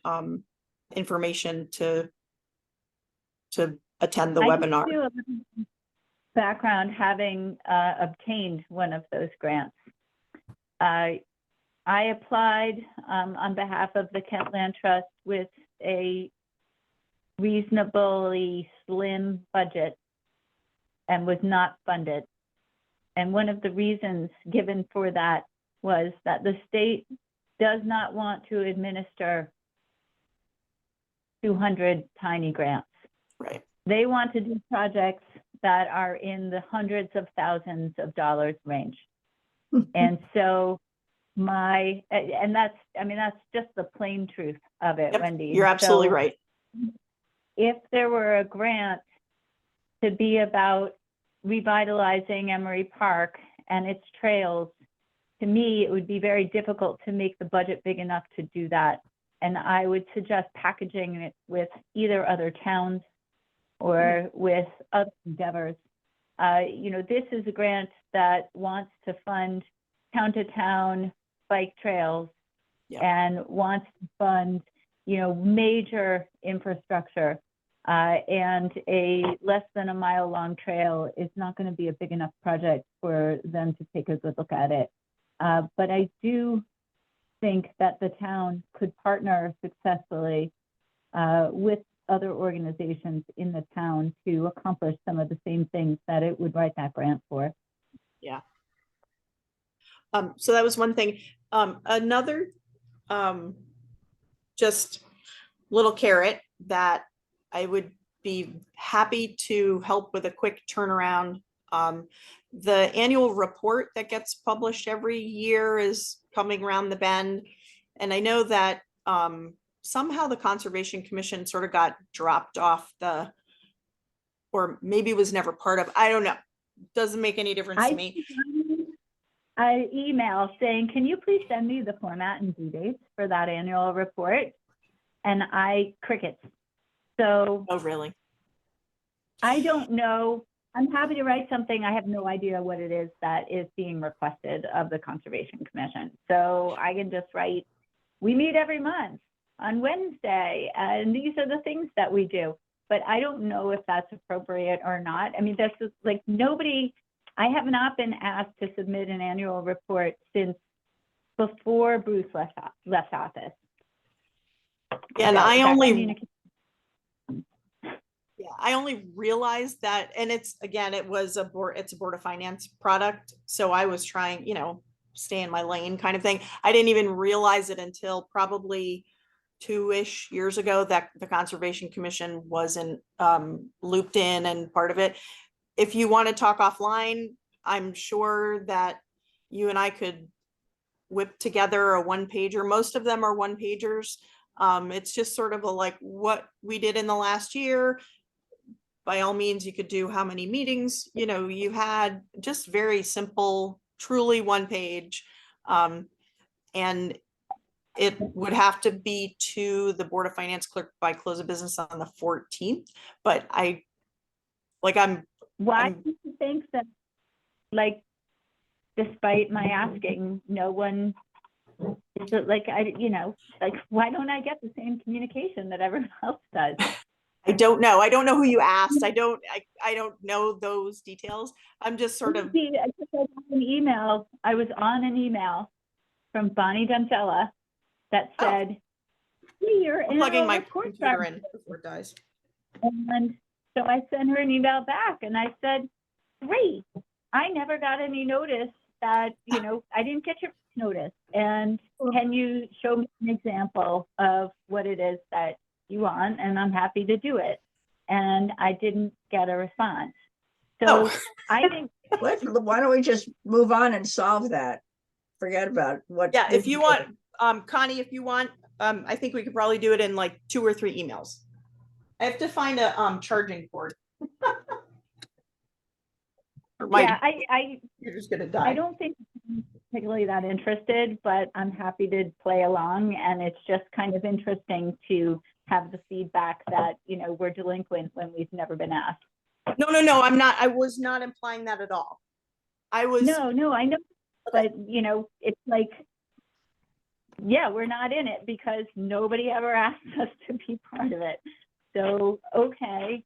information to attend the I can webinar. do a little background, having obtained one of those grants. I applied on behalf of the Kent Land Trust with a reasonably slim budget and was not funded. And one of the reasons given for that was that the state does not want to administer 200 tiny grants. Right. They want to do projects that are in the hundreds of thousands of dollars range. And so that's just the plain truth of it, Yep, Wendy. you're absolutely So right. if there were a grant to be about revitalizing Emery Park and its trails, to me, it would be very difficult to make the budget big enough to do that. And I would suggest packaging it with either other towns or with other endeavors. This is a grant that wants to fund town-to-town bike trails and wants to fund, major infrastructure. And a less than a mile long trail is not going to be a big enough project for them to take a good look at it. But I do think that the town could partner successfully with other organizations in the town to accomplish some of the same things that it would write that grant for. Yeah. So that was one thing. Another just little carrot that I would be happy to help with a quick turnaround. The annual report that gets published every year is coming around the bend. And I know that somehow the Conservation Commission sort of got dropped off or maybe was never part of, I don't know. Doesn't make any difference to me. I email saying, can you please send me the format and due dates for that annual report? And crickets. So. Oh, really? I don't know. I'm happy to write something. I have no idea what it is that is being requested of the Conservation Commission. So I can just write, we meet every month on Wednesday, and these are the things that we do. But I don't know if that's appropriate or not. I mean, that's just like I have not been asked to submit an annual report since before Bruce left office. Yeah, and I only realized that, and it's a Board of Finance product. So I was trying, stay in my lane kind of thing. I didn't even realize it until probably 2-ish years ago that the Conservation Commission wasn't looped in and part of it. If you want to talk offline, I'm sure that you and I could whip together a one-pager. Most of them are one-pagers. It's just sort of what we did in the last year. By all means, you could do how many meetings, you had, just very simple, truly one page. And it would have to be to the Board of Finance clerk by close of business on the 14th. But why do you think that, despite my asking, no one is it why don't I get the same communication that everyone else does? I don't know. I don't know who you asked. I don't know those details. I'm just sort of. I was on an email from Bonnie Dangella that said, hey, you're plugging my computer in before it dies. And so I sent her an email back and I said, great, I never got any notice that, I didn't get your notice. And can you show me an example of what it is that you want? And I'm happy to do it. And I didn't get a response. So I think. Why don't we just move on and solve that? Forget about what. Yeah, if you want, Connie, if you want, I think we could probably do it in 2 or 3 emails. I have to find a charging cord. You're just gonna die. I don't think I'm particularly that interested, but I'm happy to play along. And it's just kind of interesting to have the feedback that, we're delinquent when we've never been asked. No, I'm not, I was not implying that at all. I was, No, I know, Okay. but you know, it's like, yeah, we're not in it because nobody ever asked us to be part of it. So, okay,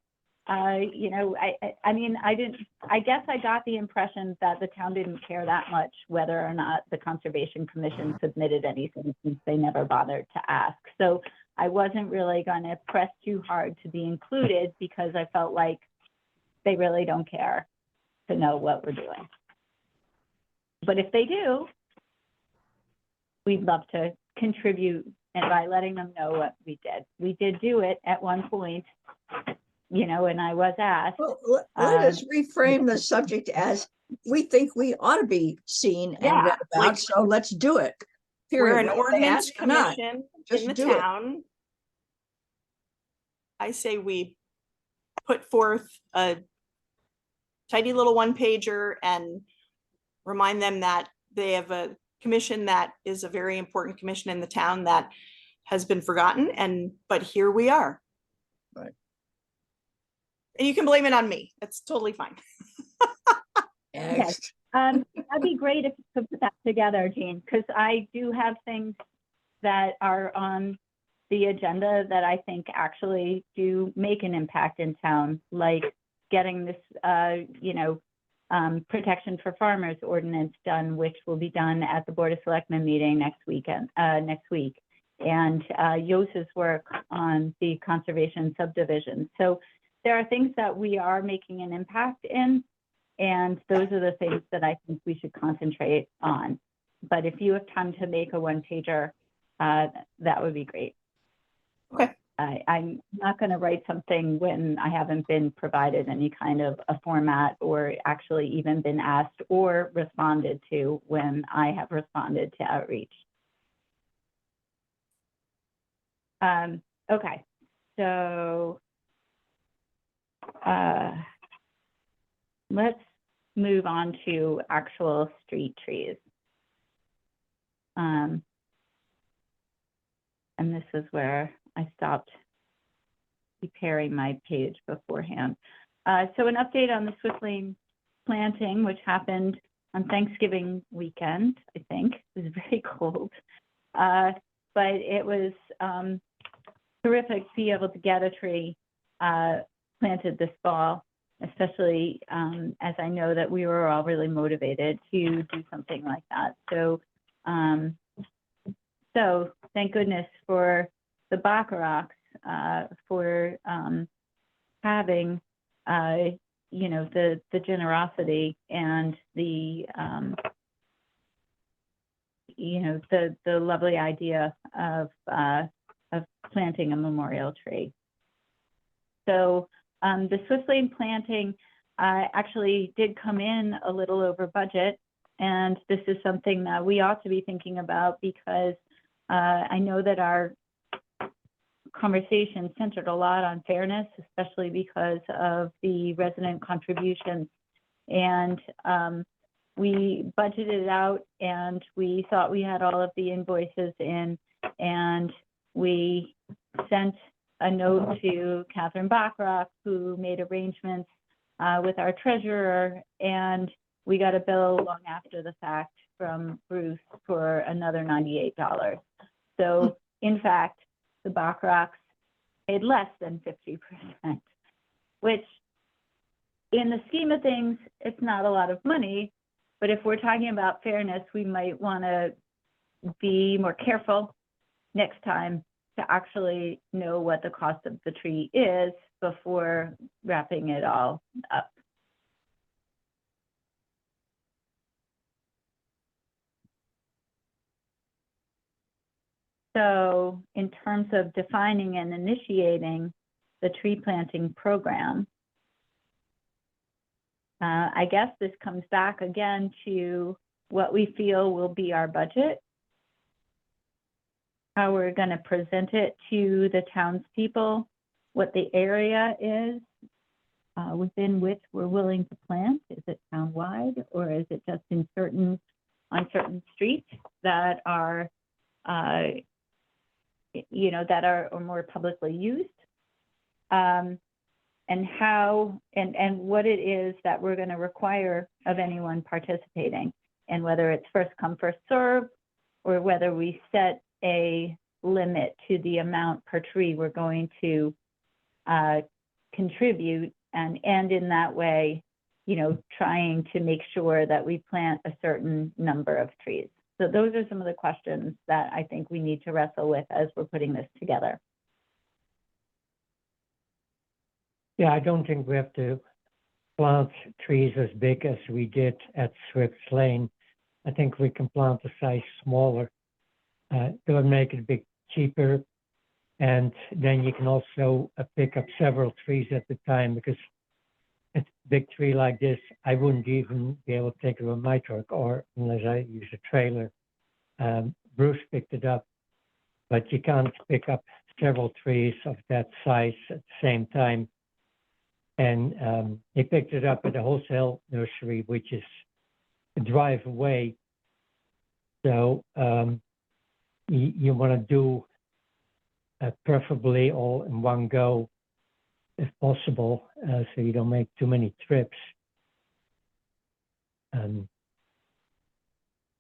you know, I mean, I guess I got the impression that the town didn't care that much whether or not the Conservation Commission submitted anything since they never bothered to ask. So I wasn't really gonna press too hard to be included because I felt like they really don't care to know what we're doing. But if they do, we'd love to contribute and by letting them know what we did. We did do it at one point, you know, and I was asked. Well, let us reframe the subject as we think we ought to be seen and Yeah, read about, like- so let's do it. we're Period. an Whether they ordinance ask or not. commission Just in the do it. town. I say we put forth a tidy little one pager and remind them that they have a commission that is a very important commission in the town that has been forgotten, but here we are. Right. And you can blame it on me. It's totally fine. Next. That'd be great if you could put that together, Jean, because I do have things that are on the agenda that I think actually do make an impact in town, like getting this, you know, protection for farmers ordinance done, which will be done at the Board of Selectmen meeting next week. And Yosa's work on the conservation subdivision. So there are things that we are making an impact in, and those are the things that I think we should concentrate on. But if you have time to make a one pager, that would be great. Okay. I'm not going to write something when I haven't been provided any kind of a format or actually even been asked or responded to when I have responded to outreach. Okay, so let's move on to actual street trees. And this is where I stopped preparing my page beforehand. So an update on the Swift Lane planting, which happened on Thanksgiving weekend, I think. It was very cold. But it was terrific to be able to get a tree planted this fall, especially as I know that we were all really motivated to do something like that. So, so thank goodness for the Bacharachs for having, you know, the generosity and the, you know, the lovely idea of planting a memorial tree. So the Swift Lane planting actually did come in a little over budget, and this is something that we ought to be thinking about because I know that our conversation centered a lot on fairness, especially because of the resident contributions. And we budgeted out and we thought we had all of the invoices in, and we sent a note to Catherine Bacharach, who made arrangements with our treasurer, and we got a bill long after the fact from Bruce for another $98. So in fact, the Bacharachs paid less than 50%, which in the scheme of things, it's not a lot of money, but if we're talking about fairness, we might want to be more careful next time to actually know what the cost of the tree is before wrapping it all up. So in terms of defining and initiating the tree planting program, I guess this comes back again to what we feel will be our budget, how we're going to present it to the townspeople, what the area is within which we're willing to plant. Is it townwide, or is it just in on certain streets that are, you know, that are more publicly used? and how and what it is that we're going to require of anyone participating, and whether it's first come, first serve, or whether we set a limit to the amount per tree we're going to contribute, and in that way, you know, trying to make sure that we plant a certain number of trees. So those are some of the questions that I think we need to wrestle with as we're putting this together. Yeah, I don't think we have to plant trees as big as we did at Swift's Lane. I think we can plant a size smaller. That would make it a bit cheaper. And then you can also pick up several trees at the time, because a big tree like this, I wouldn't even be able to take it with my truck, or unless I use a trailer. Bruce picked it up, but you can't pick up several trees of that size at the same time. And he picked it up at a wholesale nursery, which is a drive away. So you want to do preferably all in one go, if possible, so you don't make too many trips.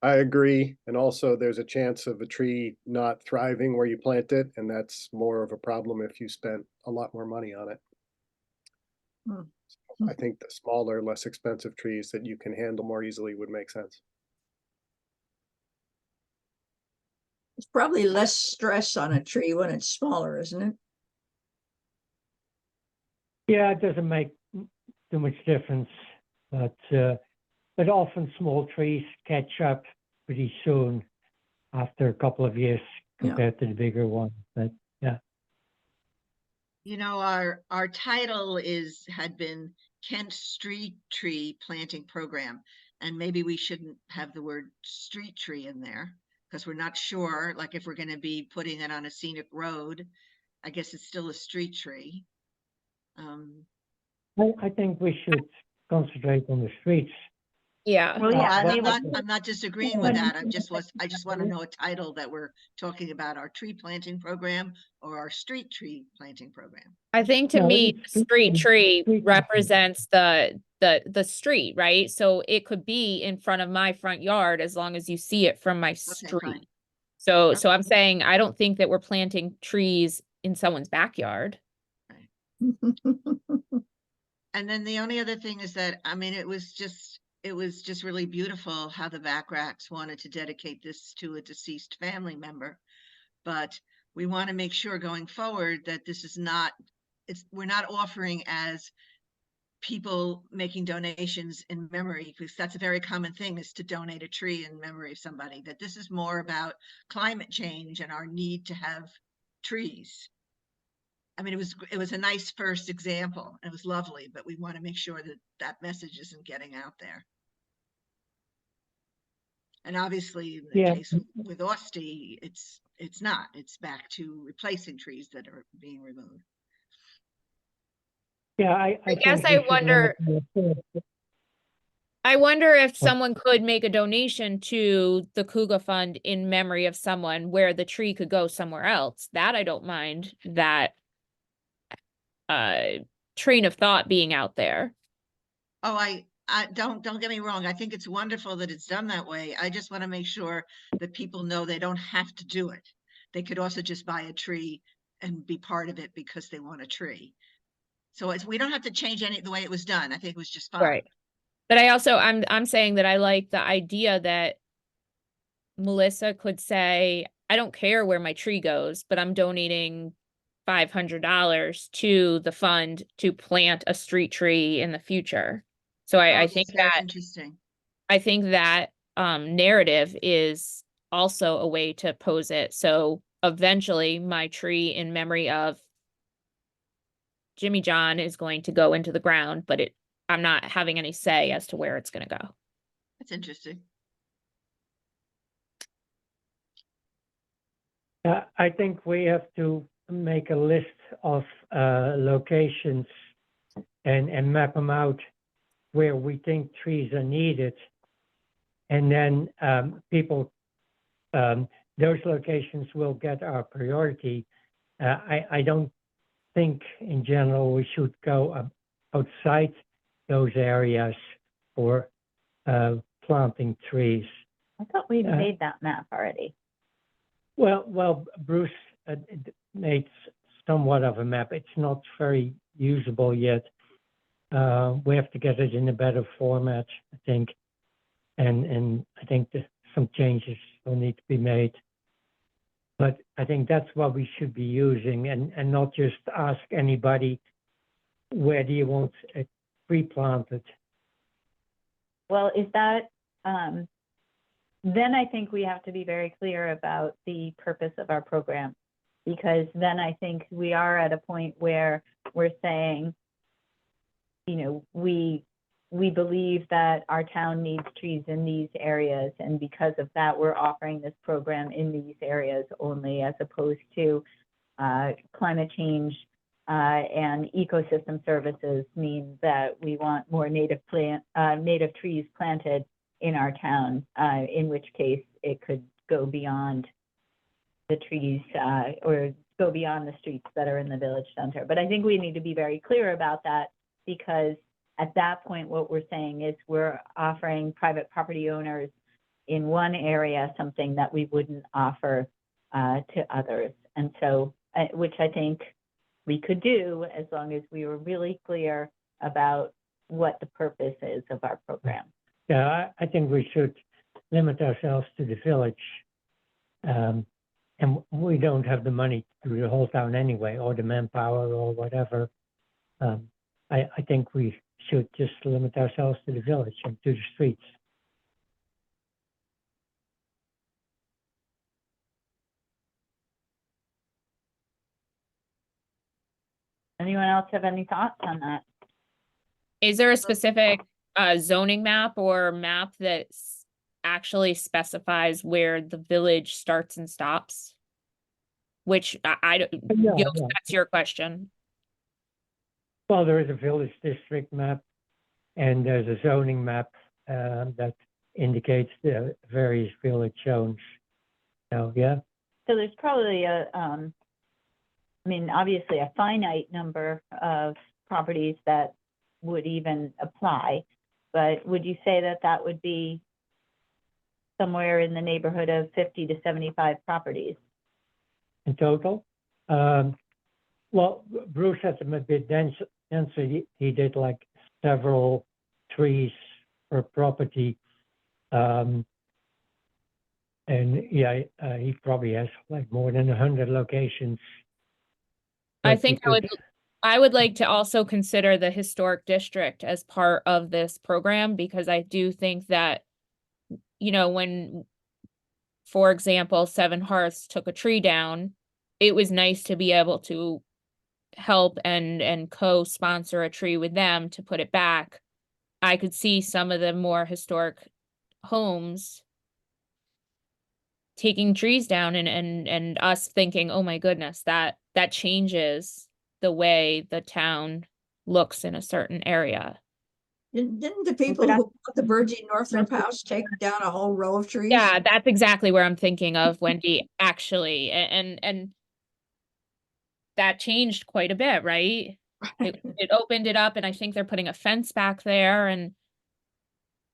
I agree. And also there's a chance of a tree not thriving where you plant it, and that's more of a problem if you spent a lot more money on it. So I think the smaller, less expensive trees that you can handle more easily would make sense. It's probably less stress on a tree when it's smaller, isn't it? Yeah, it doesn't make too much difference, but often small trees catch up pretty soon after a couple of years compared to the bigger one. But yeah. You know, our title had been Kent Street Tree Planting Program, and maybe we shouldn't have the word street tree in there, because we're not sure, like if we're going to be putting it on a scenic road, I guess it's still a street tree. I think we should concentrate on the streets. Yeah. Well, yeah, I mean, I'm not disagreeing with that. I just want to know a title that we're talking about, our tree planting program or our street tree planting program. I think to No, me, it's the street tree street tree. represents the street, right? So it could be in front of my front yard as long as you see it from my street. Fine. So Okay. I'm saying I don't think that we're planting trees in someone's backyard. And then the only other thing is that, I mean, it was just really beautiful how the Bachrachs wanted to dedicate this to a deceased family member. But we want to make sure going forward that this is not, we're not offering as people making donations in memory, because that's a very common thing, is to donate a tree in memory of somebody, that this is more about climate change and our need to have trees. I mean, it was a nice first example. It was lovely, but we want to make sure that that message isn't getting out there. And obviously, in the case with Osti, it's not. It's back to replacing trees that are being removed. Yeah, I guess think I we should wonder. I wonder if someone could make a donation to the Kuga Fund in memory of someone, where the tree could go somewhere else. That I don't mind that train of thought being out there. Oh, I don't get me wrong. I think it's wonderful that it's done that way. I just want to make sure that people know they don't have to do it. They could also just buy a tree and be part of it because they want a tree. So we don't have to change the way it was done. I think it was just fine. Right. But I also, I'm saying that I like the idea that Melissa could say, I don't care where my tree goes, but I'm donating $500 to the fund to plant a street tree in the future. So I think that interesting. I think that narrative is also a way to pose it. So eventually my tree in memory of Jimmy John is going to go into the ground, but I'm not having any say as to where it's going to go. That's interesting. I think we have to make a list of locations and map them out where we think trees are needed. And then those locations will get our priority. I don't think in general we should go outside those areas for planting trees. I thought we Uh, made that map already. Well, Bruce made somewhat of a map. It's not very usable yet. We have to get it in a better format, I think. And I think that some changes will need to be made. But I think that's what we should be using and not just ask anybody, where do you want it replanted? Well, is that, then I think we have to be very clear about the purpose of our program. Because then I think we are at a point where we're saying, you know, we believe that our town needs trees in these areas. And because of that, we're offering this program in these areas only, as opposed to climate change and ecosystem services mean that we want more native trees planted in our town, in which case it could go beyond the trees or go beyond the streets that are in the village center. But I think we need to be very clear about that, because at that point, what we're saying is we're offering private property owners in one area something that we wouldn't offer to others. And so, which I think we could do as long as we were really clear about what the purpose is of our program. Yeah, I think we should limit ourselves to the village. And we don't have the money to do the whole town anyway, or the manpower or whatever. I think we should just limit ourselves to the village and to the streets. Anyone else have any thoughts on that? Is there a specific zoning map or map that actually specifies where the village starts and stops? Which I don't, Yeah, Yost, yeah. that's your question. Well, there is a village district map, and there's a zoning map that indicates the various village zones. So, yeah. So there's probably I mean, obviously a finite number of properties that would even apply, but would you say that that would be somewhere in the neighborhood of 50 to 75 properties? In total. Well, Bruce had them a bit denser. He did like several trees per property. And yeah, he probably has like more than 100 locations. I that think you I would like to also consider the historic district as part of this program, because I do think that, you know, when, for example, Seven Hearths took a tree down, it was nice to be able to help and co-sponsor a tree with them to put it back. I could see some of the more historic homes taking trees down and us thinking, oh my goodness, that changes the way the town looks in a certain area. Didn't the people who bought the Virgin Northrop House take down a whole row of trees? Yeah, that's exactly where I'm thinking of, Wendy, actually, and that changed quite a bit, right? It opened it up, and I think they're putting a fence back there, and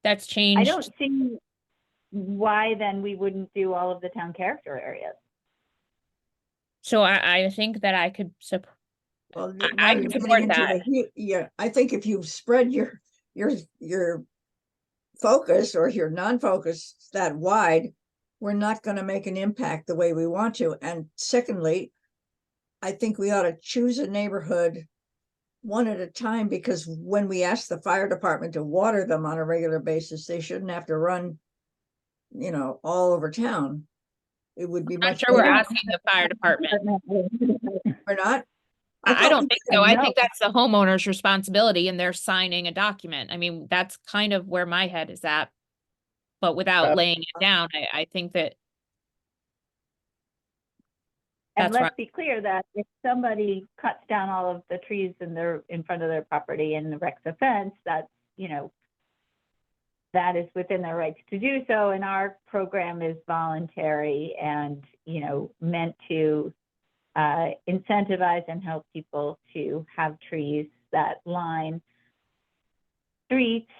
that's I changed. don't see why then we wouldn't do all of the town character areas. So I think that I could Well, I now can you're support getting into that. yeah, I think if you spread your focus or your non-focus that wide, we're not going to make an impact the way we want to. And secondly, I think we ought to choose a neighborhood one at a time, because when we ask the fire department to water them on a regular basis, they shouldn't have to run, you know, all over town. It would be I'm not much sure we're better. asking the fire department. Or not? I thought don't we think said so. I no. think that's the homeowner's responsibility, and they're signing a document. I mean, that's kind of where my head is at. But without laying it down, I think that And that's let's right. be clear that if somebody cuts down all of the trees in front of their property and erects a fence, that's, you know, that is within their rights to do so. And our program is voluntary and, you know, meant to incentivize and help people to have trees that line streets,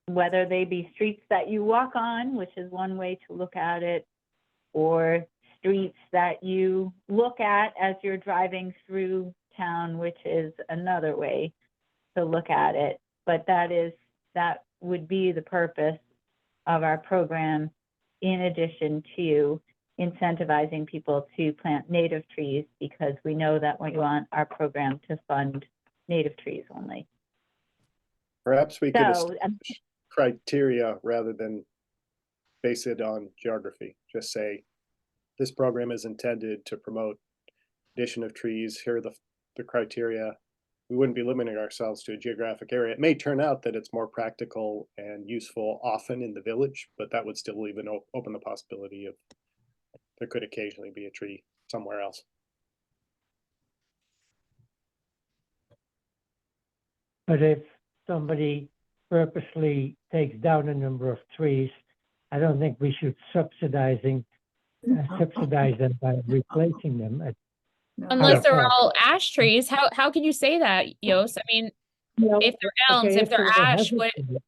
whether they be streets that you walk on, which is one way to look at it, or streets that you look at as you're driving through town, which is another way to look at it. But that would be the purpose of our program, in addition to incentivizing people to plant native trees, because we know that we want our program to fund native trees only. Perhaps we could So, establish criteria rather than base it on geography. Just say, this program is intended to promote addition of trees. Here are the criteria. We wouldn't be limiting ourselves to a geographic area. It may turn out that it's more practical and useful often in the village, but that would still leave open the possibility of there could occasionally be a tree somewhere else. But if somebody purposely takes down a number of trees, I don't think we should subsidize them by replacing them. Unless they're Yeah. all ash trees, how can you say that, Yos? I mean, if they're elms, Okay, if they're they're ash, hesitant,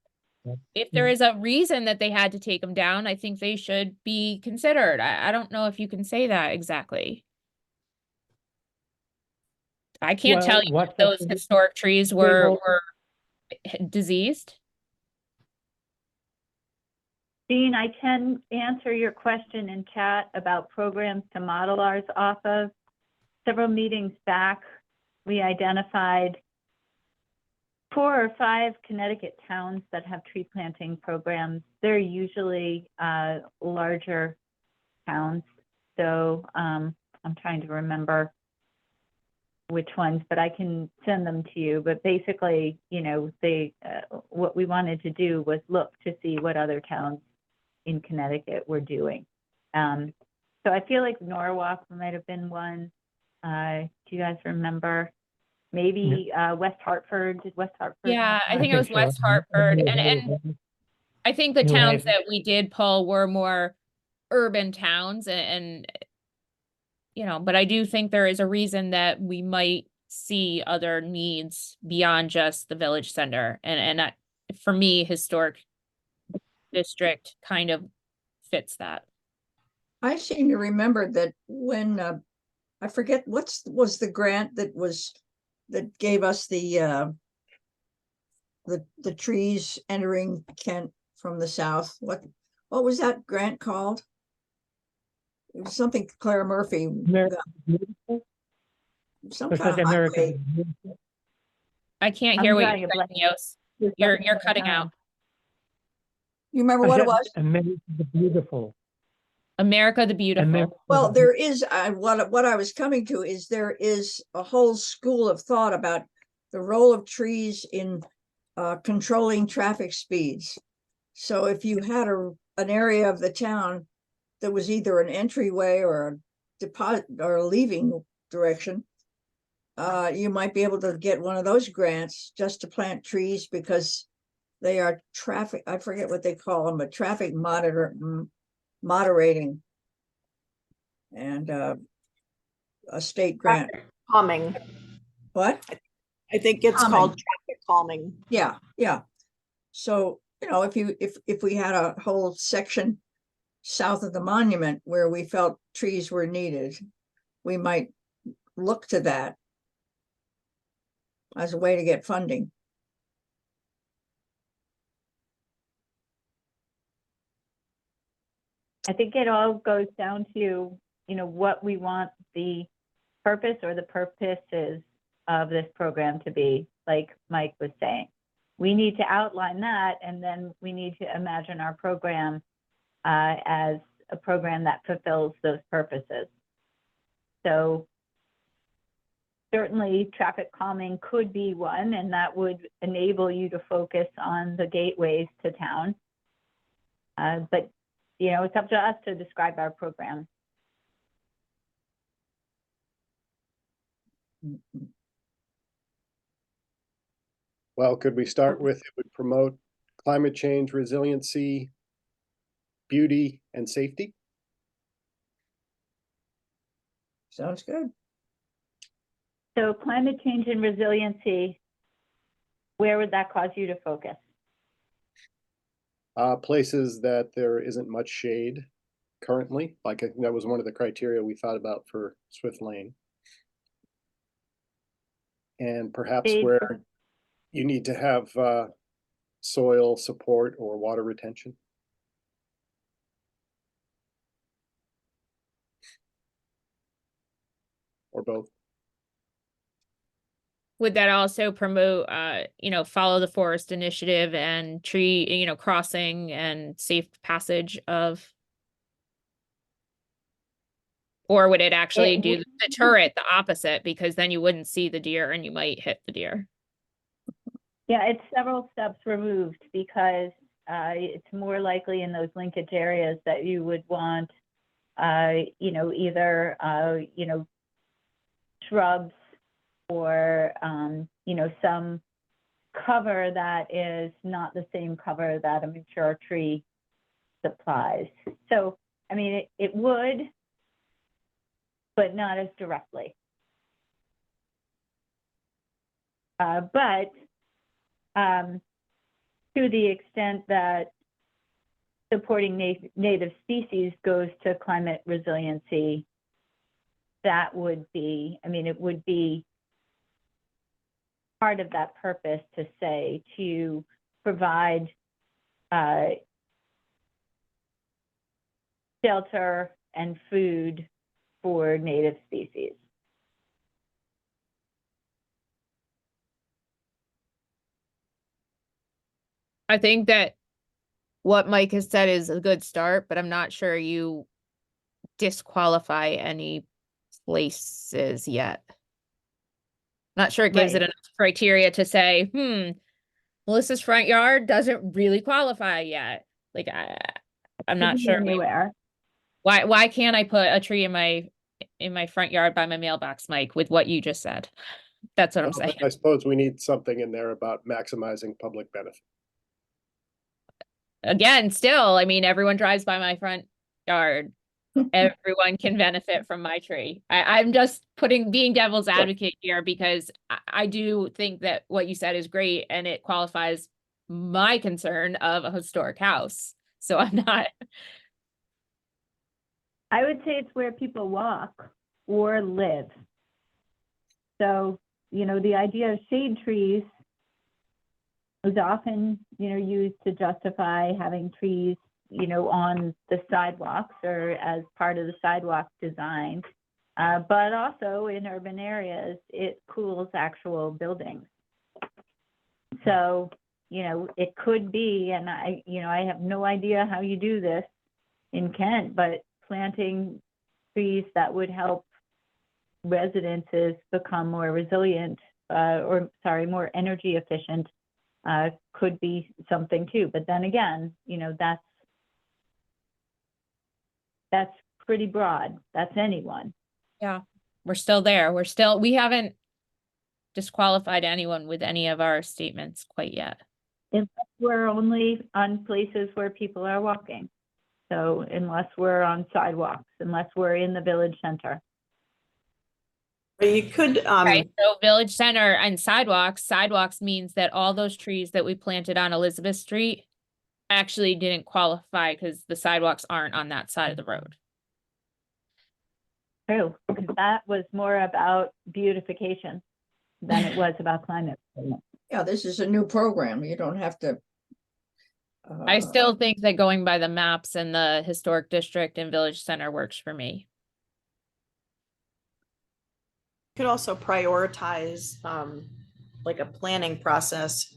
if there is a reason that they had to take them down, I think they should be considered. I don't know if you can say that exactly. I can't tell Well, you what if those does- historic trees will- were diseased. Jean, I can answer your question in chat about programs to model ours off of. Several meetings back, we identified 4 or 5 Connecticut towns that have tree planting programs. They're usually larger towns. So I'm trying to remember which ones, but I can send them to you. But basically, you know, what we wanted to do was look to see what other towns in Connecticut were doing. So I feel like Norwalk might have been one. Do you guys remember? Maybe West Hartford. Did West Hartford? Yeah, I think it was so. West Hartford, and I think the New towns Haven. that we did pull were more urban towns, and you know, but I do think there is a reason that we might see other needs beyond just the village center, and that, for me, historic district kind of fits that. I seem to remember that when, I forget was the grant that gave us the trees entering Kent from the south. What was that grant called? It was something Claire Murphy American got, Beautiful? some Was kind that of highway. American Beautiful? I can't I'm hear what drawing you're a blank. saying, Yos. You're cutting out. You remember what it was? America the Beautiful. America the Beautiful. America Well, the there is, what I was coming to is there is a whole school of thought about the role of trees in controlling traffic speeds. So if you had an area of the town that was either an entryway or a deposit or a leaving direction, you might be able to get one of those grants just to plant trees because they are traffic, I forget what they call them, but traffic moderating. And a state grant. Calming. What? I think it's Calming. called traffic calming. Yeah, yeah. So, you know, if we had a whole section south of the monument where we felt trees were needed, we might look to that as a way to get funding. I think it all goes down to, you know, what we want the purpose or the purposes of this program to be, like Mike was saying. We need to outline that, and then we need to imagine our program as a program that fulfills those purposes. So certainly traffic calming could be one, and that would enable you to focus on the gateways to town. But you know, it's up to us to describe our program. Well, could we start with, it would promote climate change, resiliency, beauty, and safety? Sounds good. So climate change and resiliency, where would that cause you to focus? Places that there isn't much shade currently, like that was one of the criteria we thought about for Swift Lane. And perhaps Shade. where you need to have soil support or water retention. Or both. Would that also promote, follow the forest initiative and tree, crossing and safe passage of? Or would it actually do the turret the opposite, because then you wouldn't see the deer and you might hit the deer? Yeah, it's several steps removed because it's more likely in those linkage areas that you would want, either, shrubs or, some cover that is not the same cover that a mature tree supplies. So, I mean, it would, but not as directly. But to the extent that supporting native species goes to climate resiliency, that would be, it would be part of that purpose to say, to provide shelter and food for native species. I think that what Mike has said is a good start, but I'm not sure you disqualify any places yet. Not sure it gives it Right. enough criteria to say, Melissa's front yard doesn't really qualify yet. Like, I'm not sure. Anywhere. Why can't I put a tree in my front yard by my mailbox, Mike, with what you just said? That's what I'm saying. I suppose we need something in there about maximizing public benefit. Again, still, everyone drives by my front yard. Everyone can benefit from my tree. I'm just being devil's advocate here, because I do think that what you said is great and it qualifies my concern of a historic house. So I'm not. I would say it's where people walk or live. So, the idea of shade trees is often, used to justify having trees, on the sidewalks or as part of the sidewalk design. But also in urban areas, it cools actual buildings. So, it could be, and I have no idea how you do this in Kent, but planting trees that would help residences become more resilient, more energy efficient, could be something too. But then again, that's pretty broad. That's anyone. Yeah, we're still there. We haven't disqualified anyone with any of our statements quite yet. Unless we're only on places where people are walking. So unless we're on sidewalks, unless we're in the village center. You could, Right, so village center and sidewalks means that all those trees that we planted on Elizabeth Street actually didn't qualify because the sidewalks aren't on that side of the road. True, because that was more about beautification than it was about climate. Yeah, this is a new program. You don't have to. I still think that going by the maps and the historic district and village center works for me. could also prioritize like a planning process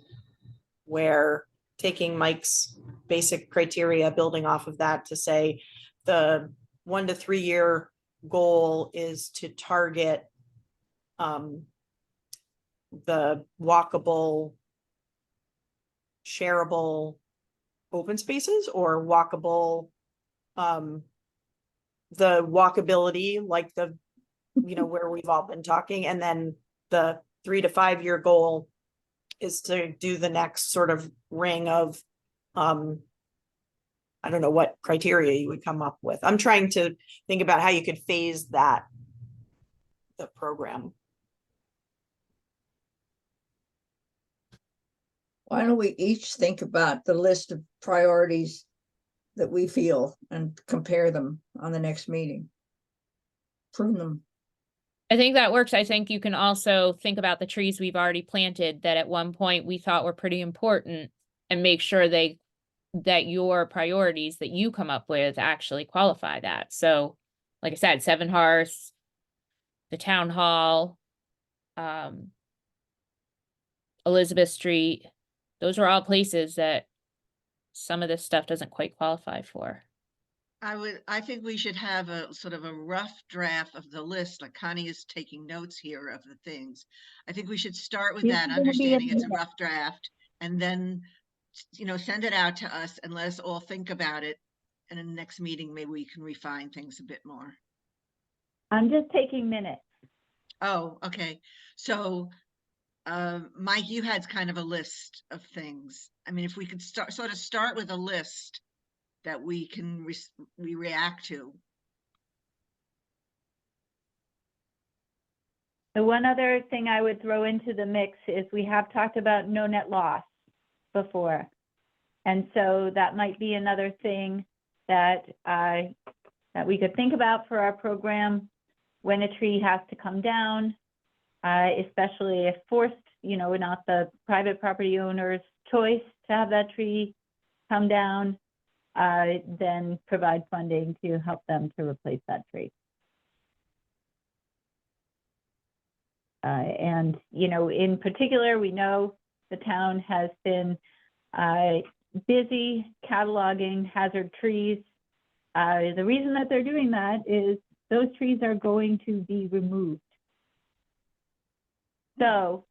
where taking Mike's basic criteria, building off of that to say the 1 to 3 year goal is to target the walkable, shareable open spaces, or walkable, the walkability, like the, where we've all been talking. And then the 3 to 5 year goal is to do the next sort of ring of, I don't know what criteria you would come up with. I'm trying to think about how you could phase that the program. Why don't we each think about the list of priorities that we feel and compare them on the next meeting? Prune them. I think that works. I think you can also think about the trees we've already planted that at one point we thought were pretty important and make sure that your priorities that you come up with actually qualify that. So, like I said, Seven Hearths, the town hall, Elizabeth Street, those are all places that some of this stuff doesn't quite qualify for. I think we should have a sort of a rough draft of the list, like Connie is taking notes here of the things. I think we should start with This that, is gonna be understanding it's a minute. rough draft, and then, send it out to us and let us all think about it. And in the next meeting, maybe we can refine things a bit more. I'm just taking minutes. Oh, okay. So, Mike, you had kind of a list of things. I mean, if we could start with a list that we can react to. The one other thing I would throw into the mix is we have talked about no net loss before. And so that might be another thing that that we could think about for our program when a tree has to come down, especially if forced, not the private property owner's choice to have that tree come down, then provide funding to help them to replace that tree. And, in particular, we know the town has been busy cataloging hazard trees. The reason that they're doing that is those trees are going to be removed. So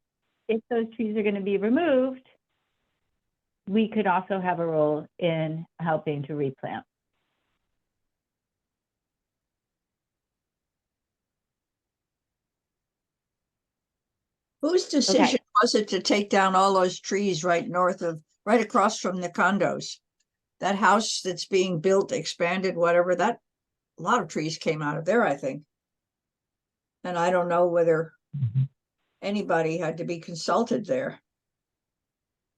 if those trees are going to be removed, we could also have a role in helping to replant. Whose decision was it to take down all those trees right across from the condos? That house that's being built, expanded, whatever, a lot of trees came out of there, I think. And I don't know whether anybody had to be consulted there.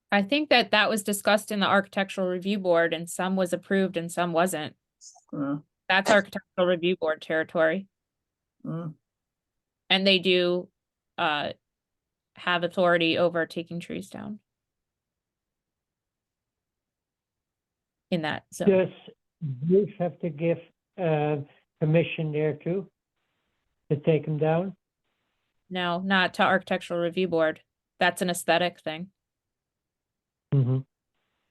I think that was discussed in the Architectural Review Board and some was approved and some wasn't. That's Architectural Review Board territory. And they do have authority over taking trees down in that zone. Does Bruce have to give permission there too, to take them down? No, not to Architectural Review Board. That's an aesthetic thing. Mm-hmm.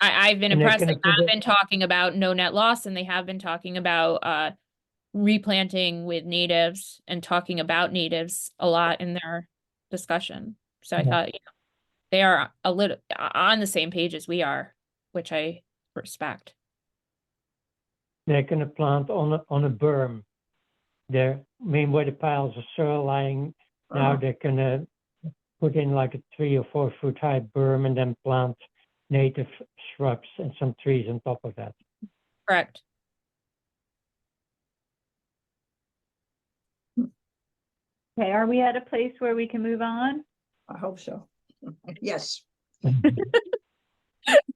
I've been And they're impressed. They gonna have been talking about no net loss and they have been talking about replanting with natives and talking about natives a lot in their discussion. So I thought, they are a little on the same page as we are, which I respect. They're going to plant on a berm there. I mean, where the piles of soil lying now, they're going to put in like a 3 or 4 foot high berm and then plant native shrubs and some trees on top of that. Correct. Okay, are we at a place where we can move on? I hope so. Yes.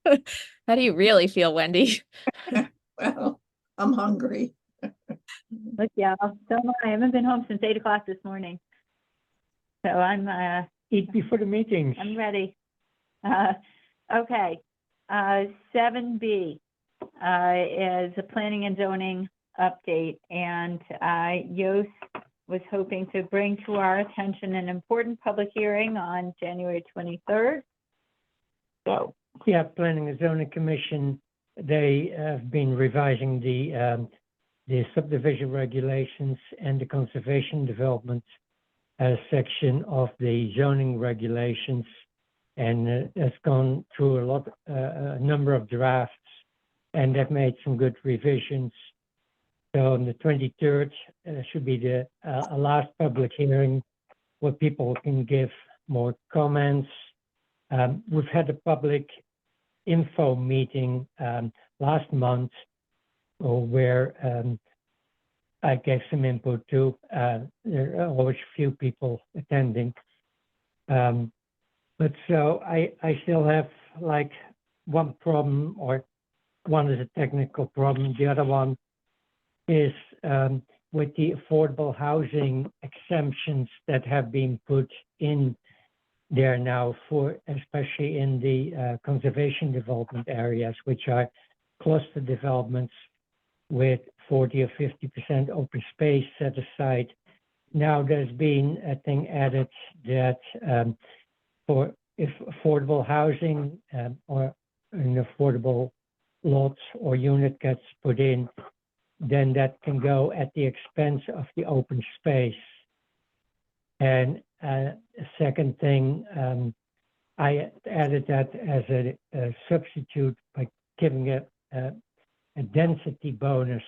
How do you really feel, Wendy? Well, I'm hungry. Look, yeah, so I haven't been home since 8 o'clock this morning. So I'm Eat before the meetings. I'm ready. Okay, 7B is a planning and zoning update, and Yost was hoping to bring to our attention an important public hearing on January 23rd. So, Yeah, Planning and Zoning Commission, they have been revising the subdivision regulations and the conservation development section of the zoning regulations, and has gone through a number of drafts, and they've made some good revisions. So on the 23rd should be the last public hearing where people can give more comments. We've had a public info meeting last month where I gave some input to. There are always few people attending. But so I still have like one problem, or one is a technical problem. The other one is with the affordable housing exemptions that have been put in there now, for especially in the conservation development areas, which are cluster developments with 40 or 50% open space set aside. Now there's been a thing added that for if affordable housing or an affordable lot or unit gets put in, then that can go at the expense of the open space. And a second thing, I added that as a substitute by giving a density bonus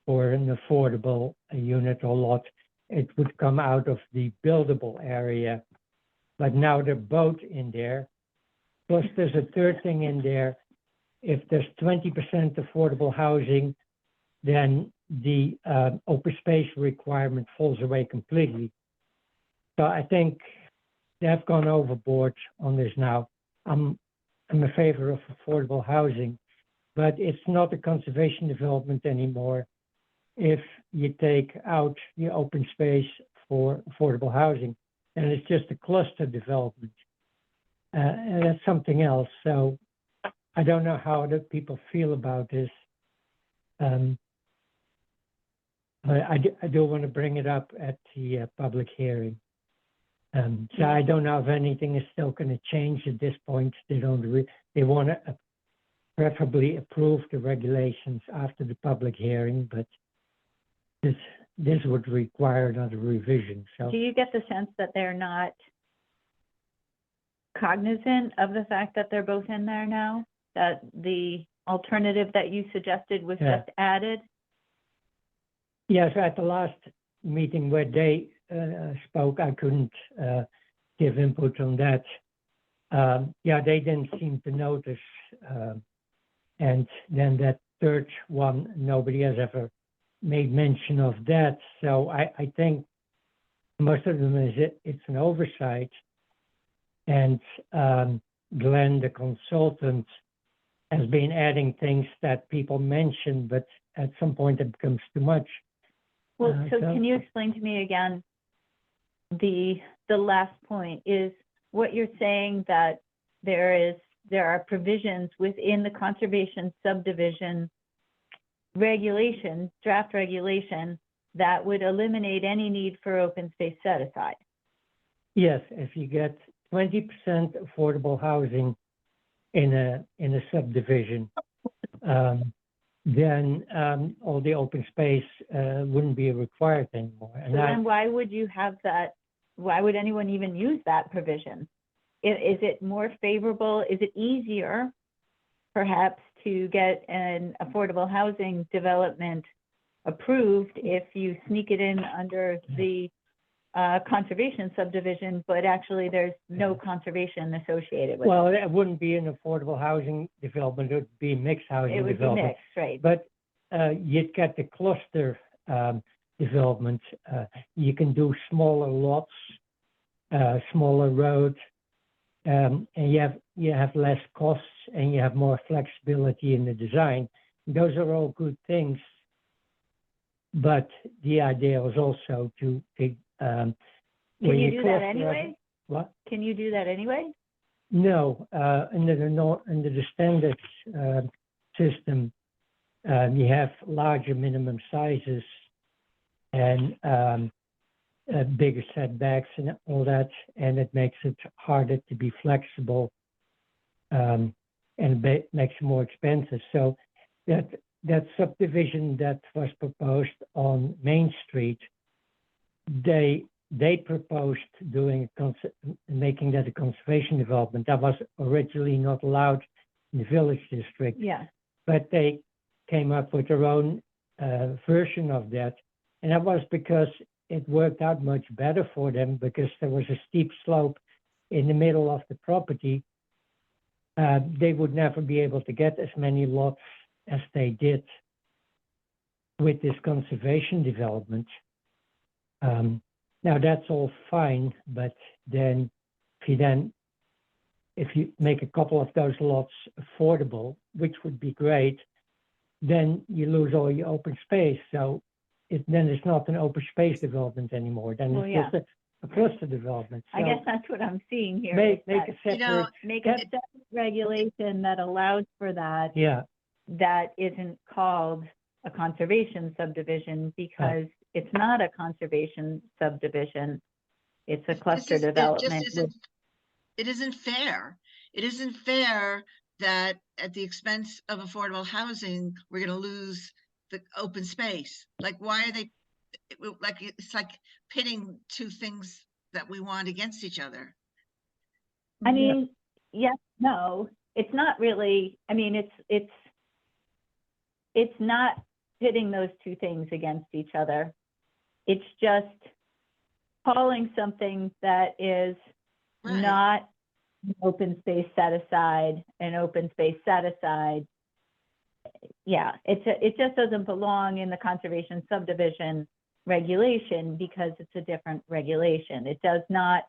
for an affordable unit or lot. It would come out of the buildable area, but now they're both in there. Plus there's a third thing in there. If there's 20% affordable housing, then the open space requirement falls away completely. So I think they've gone overboard on this now. I'm in favor of affordable housing, but it's not a conservation development anymore if you take out the open space for affordable housing, and it's just a cluster development. And that's something else. So I don't know how other people feel about this. I do want to bring it up at the public hearing. So I don't know if anything is still going to change at this point. They want to preferably approve the regulations after the public hearing, but this would require another revision. So Do you get the sense that they're not cognizant of the fact that they're both in there now? That the alternative that you suggested was Yeah. just added? yes, at the last meeting where they spoke, I couldn't give input on that. Yeah, they didn't seem to notice. And then that third one, nobody has ever made mention of that. So I think most of them it's an oversight. And Glenn, the consultant, has been adding things that people mention, but at some point it becomes too much. Well, so so- can you explain to me again, the last point is what you're saying, that there are provisions within the conservation subdivision regulation, draft regulation, that would eliminate any need for open space set aside. Yes, if you get 20% affordable housing in a subdivision, then all the open space wouldn't be required anymore. And So then why would you have that? Why would anyone even use that provision? Is it more favorable? Is it easier, perhaps, to get an affordable housing development approved if you sneak it in under the conservation subdivision, but actually there's no conservation associated with well, it? it wouldn't be an affordable housing development, it would be mixed housing It would be development. mixed, right? But you'd get the cluster development. You can do smaller lots, smaller roads, and you have less costs and you have more flexibility in the design. Those are all good things. But the idea was also to Can you do that anyway? What? Can you do that anyway? No, under the standards system, you have larger minimum sizes and bigger setbacks and all that, and it makes it harder to be flexible, and makes it more expensive. So that subdivision that was proposed on Main Street, they proposed making that a conservation development. That was originally not allowed in the village district. Yeah. But they came up with their own version of that. And that was because it worked out much better for them, because there was a steep slope in the middle of the property. They would never be able to get as many lots as they did with this conservation development. Now that's all fine, but then if you make a couple of those lots affordable, which would be great, then you lose all your open space. So then it's not an open space development anymore. Then Well, it's just a cluster development. I So guess that's what I'm seeing here. make is that a You know, separate, Make a separate regulation that allows for that, yeah, that isn't called a conservation subdivision because it's not a conservation subdivision. It's a cluster development. It isn't fair. It isn't fair that at the expense of affordable housing, we're gonna lose the open space. Like, why are they, it's like pitting two things that we want against each other. I mean, yes, no, it's not really, I mean, it's not pitting those two things against each other. It's just calling something that is Right. not an open space set aside, an open space set aside. Yeah, it just doesn't belong in the conservation subdivision regulation because it's a different regulation. It does not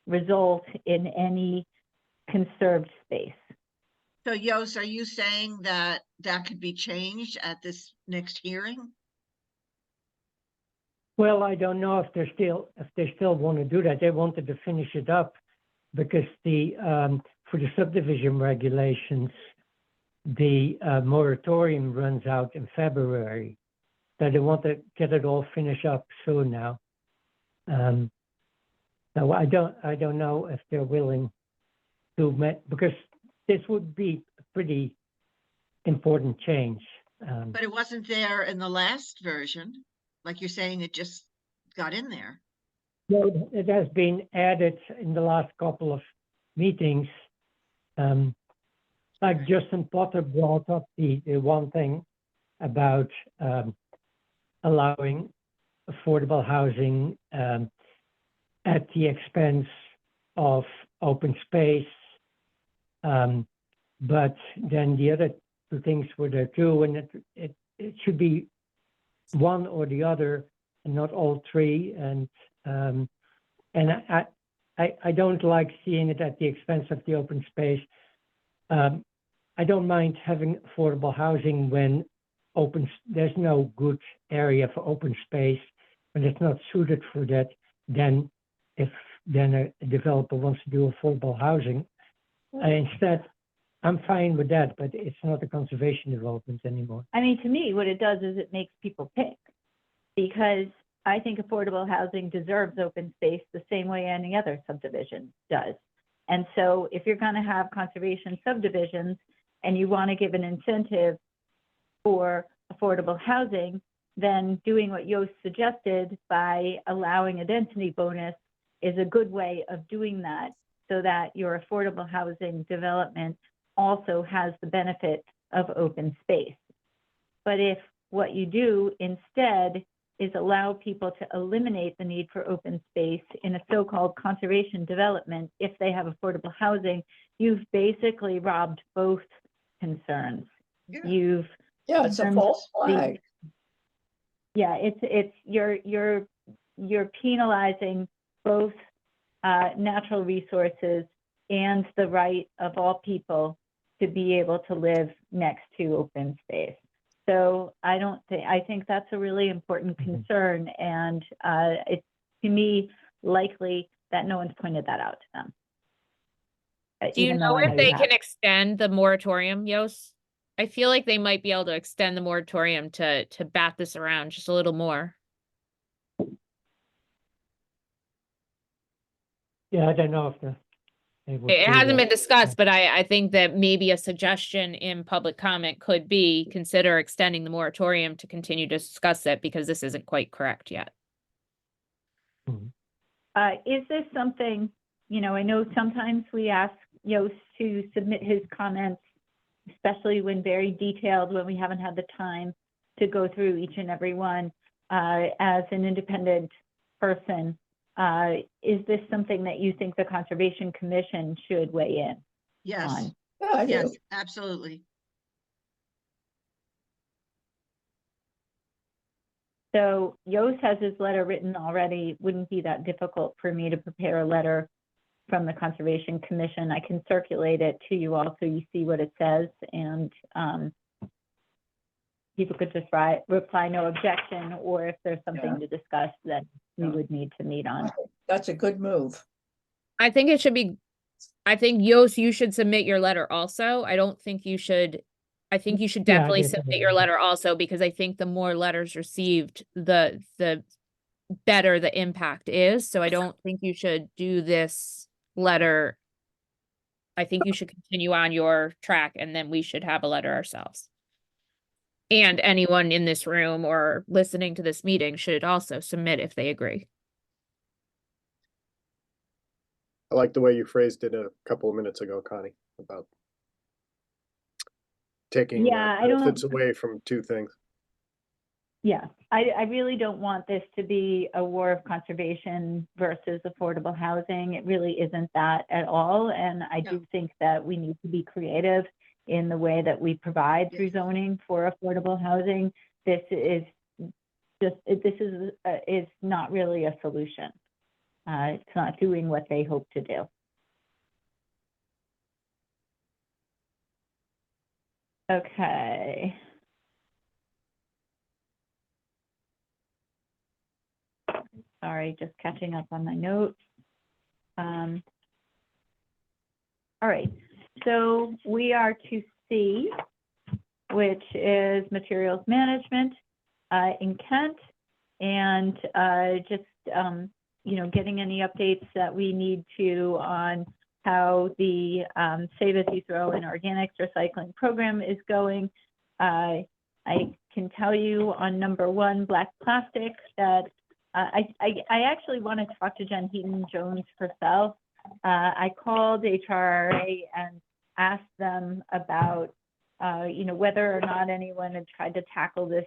result in any conserved space. So Yos, are you saying that that could be changed at this next hearing? well, I don't know if they still want to do that. They wanted to finish it up because for the subdivision regulations, the moratorium runs out in February. So they want to get it all finished up soon now. So I don't know if they're willing to because this would be a pretty important change. But it wasn't there in the last version. Like you're saying, it just got in there. So it has been added in the last couple of meetings. Like Justin Potter brought up the one thing about allowing affordable housing at the expense of open space. But then the other two things were there too, and it should be one or the other and not all three. And I don't like seeing it at the expense of the open space. I don't mind having affordable housing when there's no good area for open space, when it's not suited for that. Then if a developer wants to do affordable housing, instead, I'm fine with that, but it's not a conservation development anymore. I mean, to me, what it does is it makes people pick, because I think affordable housing deserves open space the same way any other subdivision does. And so if you're going to have conservation subdivisions and you want to give an incentive for affordable housing, then doing what Yost suggested by allowing a density bonus is a good way of doing that, so that your affordable housing development also has the benefit of open space. But if what you do instead is allow people to eliminate the need for open space in a so-called conservation development, if they have affordable housing, you've basically robbed both concerns. Yeah. Yeah, it's a harmed false flag. Yeah, you're penalizing both natural resources and the right of all people to be able to live next to open space. So I think that's a really important concern, and it's, to me, likely that no one's pointed that out to them. Do you Even though know I if you they have. can extend the moratorium, Yos? I feel like they might be able to extend the moratorium to bat this around just a little more. Yeah, I don't know if they would It do hasn't that. been discussed, but I think that maybe a suggestion in public comment could be consider extending the moratorium to continue to discuss it, because this isn't quite correct yet. Is this something, I know sometimes we ask Yost to submit his comments, especially when very detailed, when we haven't had the time to go through each and every one as an independent person. Is this something that you think the Conservation Commission should weigh in Yes, on? Yeah, I do. yes, absolutely. So Yost has his letter written already. Wouldn't be that difficult for me to prepare a letter from the Conservation Commission. I can circulate it to you all so you see what it says, and people could just reply no objection, or if there's something to discuss that we would need to meet on. That's a good move. I think it should be, I think Yost, you should submit your letter also. I don't think you should, I think you should Yeah, I definitely did. submit your letter also, because I think the more letters received, the better the impact is. So I don't think you should do this letter. I think you should continue on your track, and then we should have a letter ourselves. And anyone in this room or listening to this meeting should also submit if they agree. I like the way you phrased it a couple of minutes ago, Connie, about taking Yeah, I don't- benefits away from two things. Yeah, I really don't want this to be a war of conservation versus affordable housing. It really isn't that at all. And I do think that we need to be creative in the way that we provide through zoning for affordable housing. This is just, is not really a solution. It's not doing what they hope to do. Okay. Sorry, just catching up on my notes. All right, so we are to C, which is materials management in Kent, and just you know, getting any updates that we need to on how the Save As You Throw and organics recycling program is going. I can tell you on number 1, black plastic, that I actually want to talk to Jen Heaton-Jones herself. I called HRA and asked them about, you know, whether or not anyone had tried to tackle this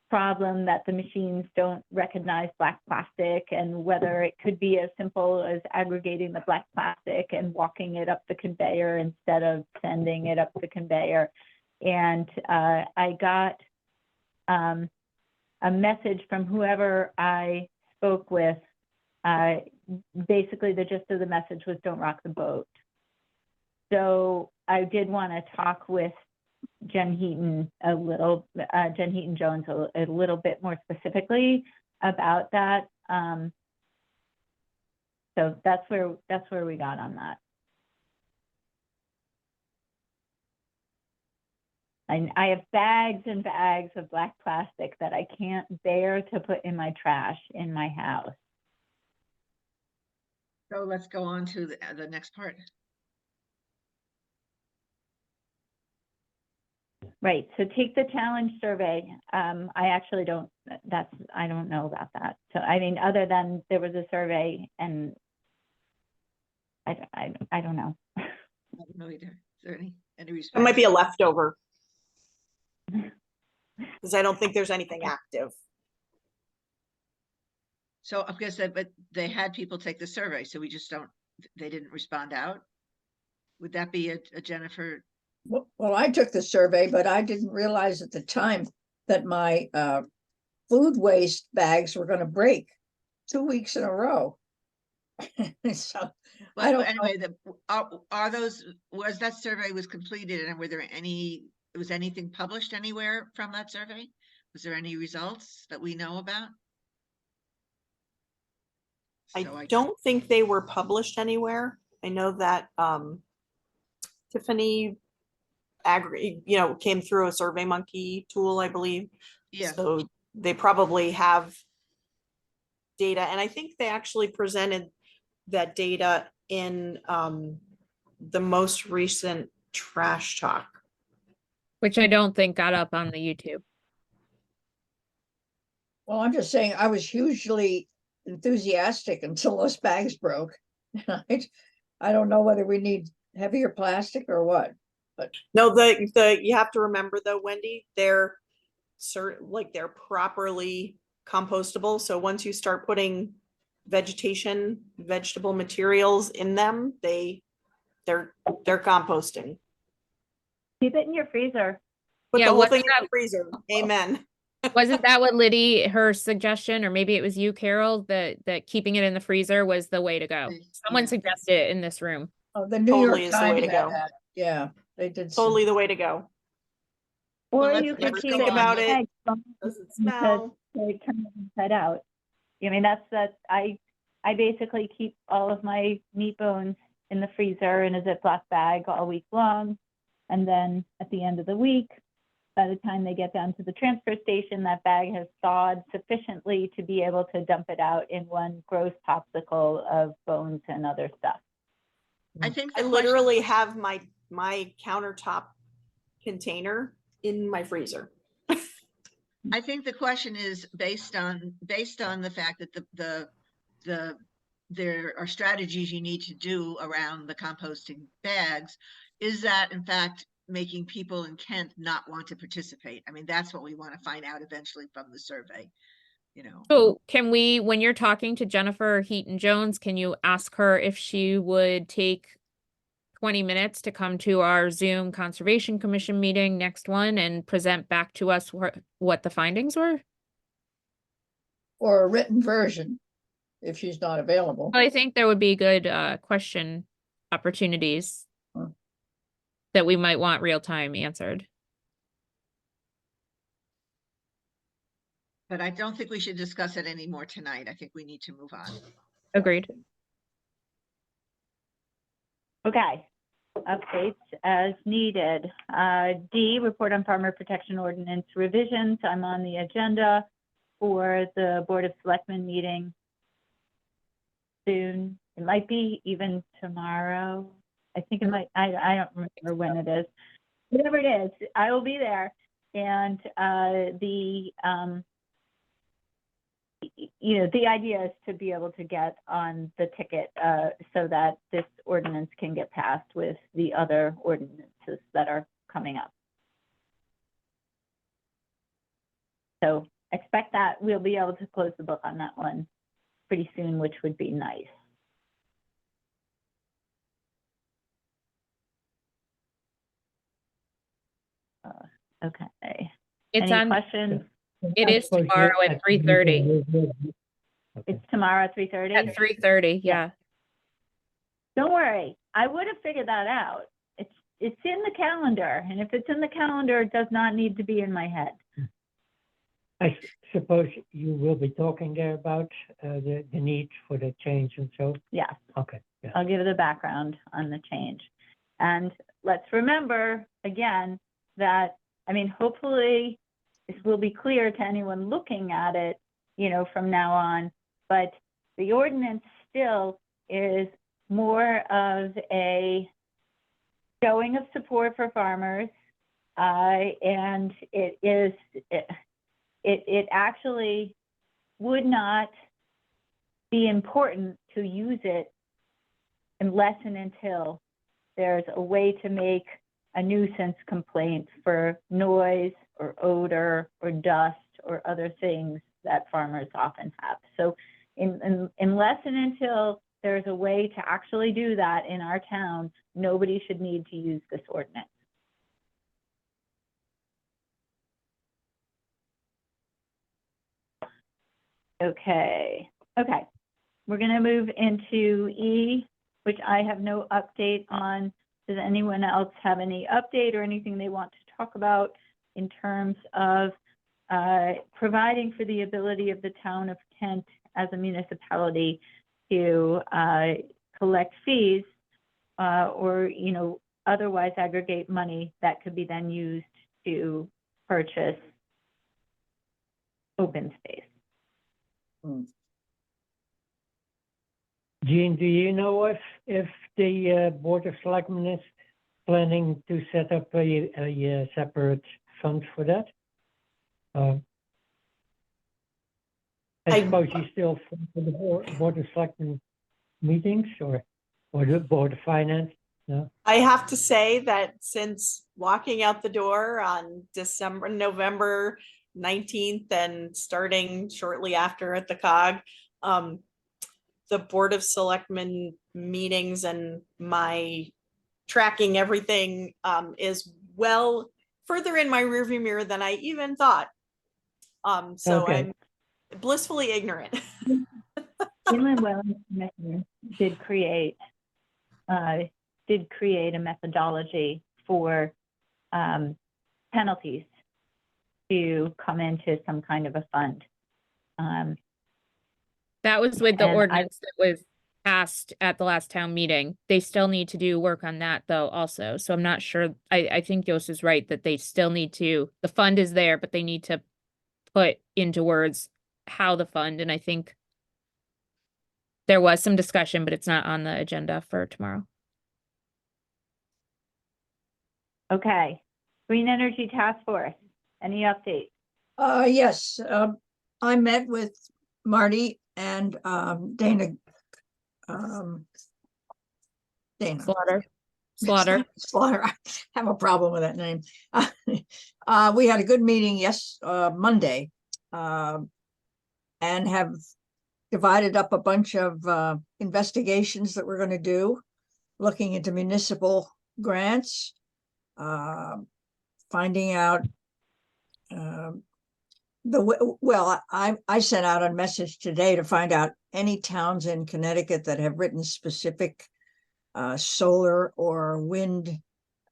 problem that the machines don't recognize black plastic, and whether it could be as simple as aggregating the black plastic and walking it up the conveyor instead of sending it up the conveyor. And I got a message from whoever I spoke with. Basically, the gist of the message was, don't rock the boat. So I did want to talk with Jen Heaton-Jones a little bit more specifically about that. So that's where we got on that. I have bags and bags of black plastic that I can't bear to put in my trash in my house. So let's go on to the next part. Right, so take the challenge survey. I actually don't, I don't know about that. So I mean, other than there was a survey, and I don't know. I don't know either. Is there any It response? might be a leftover. Because I don't think there's anything active. So I'm gonna say, but they had people take the survey, so we just don't, they didn't respond out. Would that be a Jennifer? Well, I took the survey, but I didn't realize at the time that my food waste bags were going to break 2 weeks in a row. So I Well, don't know. anyway, are those, was that survey was completed, and were there any, was anything published anywhere from that survey? Was there any results that we know about? I So don't think they were published anywhere. I know that Tiffany came through a SurveyMonkey tool, I believe. Yeah, So they probably have data, and I think they actually presented that data in the most recent Trash Talk. Which I don't think got up on the YouTube. Well, I'm just saying I was hugely enthusiastic until those bags broke. I don't know whether we need heavier plastic or what. But No, you have to remember though, Wendy, they're they're properly compostable. So once you start putting vegetable materials in them, they're composting. Keep it in your freezer. Put Yeah, the whole what's thing in that- the freezer. Amen. Wasn't that what Liddy, her suggestion, or maybe it was you, Carol, that keeping it in the freezer was the way to go? Someone Yeah. suggested it in this room. Oh, the New Totally York is the way Times to had go. that. Yeah, they did. Totally the way to go. Or Well, you could let's keep go it on. about it. eggs, Doesn't to smell. turn it inside out. I mean, that's I basically keep all of my meat bones in the freezer in a Ziploc bag all week long. And then at the end of the week, by the time they get down to the transfer station, that bag has thawed sufficiently to be able to dump it out in one gross popsicle of bones and other stuff. I think I the literally have my countertop container in my freezer. I think the question is based on the fact that there are strategies you need to do around the composting bags. Is that in fact making people in Kent not want to participate? I mean, that's what we want to find out eventually from the survey, you know. So can we, when you're talking to Jennifer Heaton Jones, can you ask her if she would take 20 minutes to come to our Zoom Conservation Commission meeting, next one, and present back to us what the findings were? Or a written version, if she's not available. I think there would be good question opportunities Huh. that we might want real time answered. But I don't think we should discuss it anymore tonight. I think we need to move on. Agreed. Okay, updates as needed. D, report on farmer protection ordinance revisions. I'm on the agenda for the Board of Selectmen meeting soon. It might be even tomorrow. I think it might, I don't remember when it is. Whatever it is, I will be there. And the idea is to be able to get on the ticket so that this ordinance can get passed with the other ordinances that are coming up. So expect that we'll be able to close the book on that one pretty soon, which would be nice. Okay. It's Any on, questions? it is tomorrow at 3:30. It's tomorrow at 3:30? At 3:30, yeah. Don't worry, I would have figured that out. It's in the calendar, and if it's in the calendar, it does not need to be in my head. I suppose you will be talking there about the need for the change and so. Yes, Okay. Yeah. I'll give the background on the change. And let's remember, again, that, I mean, hopefully this will be clear to anyone looking at it, from now on, but the ordinance still is more of a showing of support for farmers, and it actually would not be important to use it unless and until there's a way to make a nuisance complaint for noise or odor or dust or other things that farmers often have. So unless and until there's a way to actually do that in our town, nobody should need to use this ordinance. Okay, we're gonna move into E, which I have no update on. Does anyone else have any update or anything they want to talk about in terms of providing for the ability of the town of Kent as a municipality to collect fees or otherwise aggregate money that could be then used to purchase open space? Jean, do you know if the Board of Selectmen is planning to set up a separate fund for that? I suppose you still for the Board of Selectmen meetings or the Board of Finance? No? I have to say that since walking out the door on November 19th and starting shortly after at the COG, the Board of Selectmen meetings and my tracking everything is well further in my rearview mirror than I even thought. So Okay. I'm blissfully ignorant. Inland Wetlands Commission did create a methodology for penalties to come into some kind of a fund. That was with the And I- ordinance that was passed at the last town meeting. They still need to do work on that though also. So I'm not sure. I think Yost is right that they still need to, the fund is there, but they need to put into words how the fund, and I think there was some discussion, but it's not on the agenda for tomorrow. Okay, Green Energy Task Force, any updates? Yes, I met with Marty and Dana. Dana. Slaughter. Slaughter. I have a problem with that name. We had a good meeting Monday, and have divided up a bunch of investigations that we're going to do, looking into municipal grants, finding out I sent out a message today to find out any towns in Connecticut that have written specific solar or wind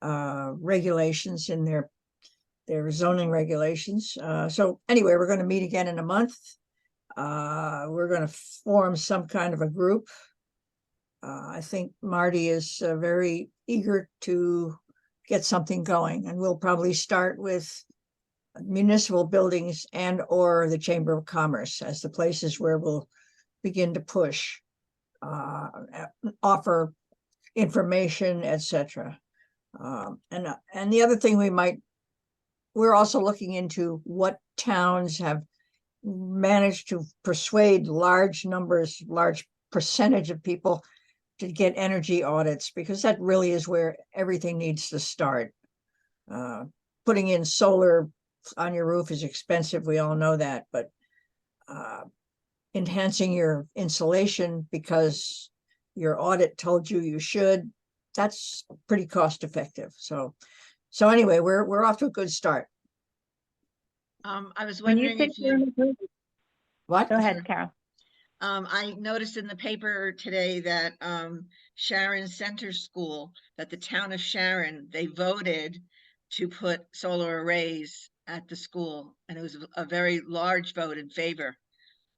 regulations in their zoning regulations. So anyway, we're going to meet again in a month. We're going to form some kind of a group. I think Marty is very eager to get something going, and we'll probably start with municipal buildings and or the Chamber of Commerce as the places where we'll begin to push, offer information, etc. And the other thing we're also looking into what towns have managed to persuade large percentage of people to get energy audits, because that really is where everything needs to start. Putting in solar on your roof is expensive, we all know that, but enhancing your insulation because your audit told you should, that's pretty cost effective. So anyway, we're off to a good start. I was When you wondering say if you're in you, a group, What? go ahead, Carol. I noticed in the paper today that Sharon Center School, that the town of Sharon, they voted to put solar arrays at the school, and it was a very large vote in favor.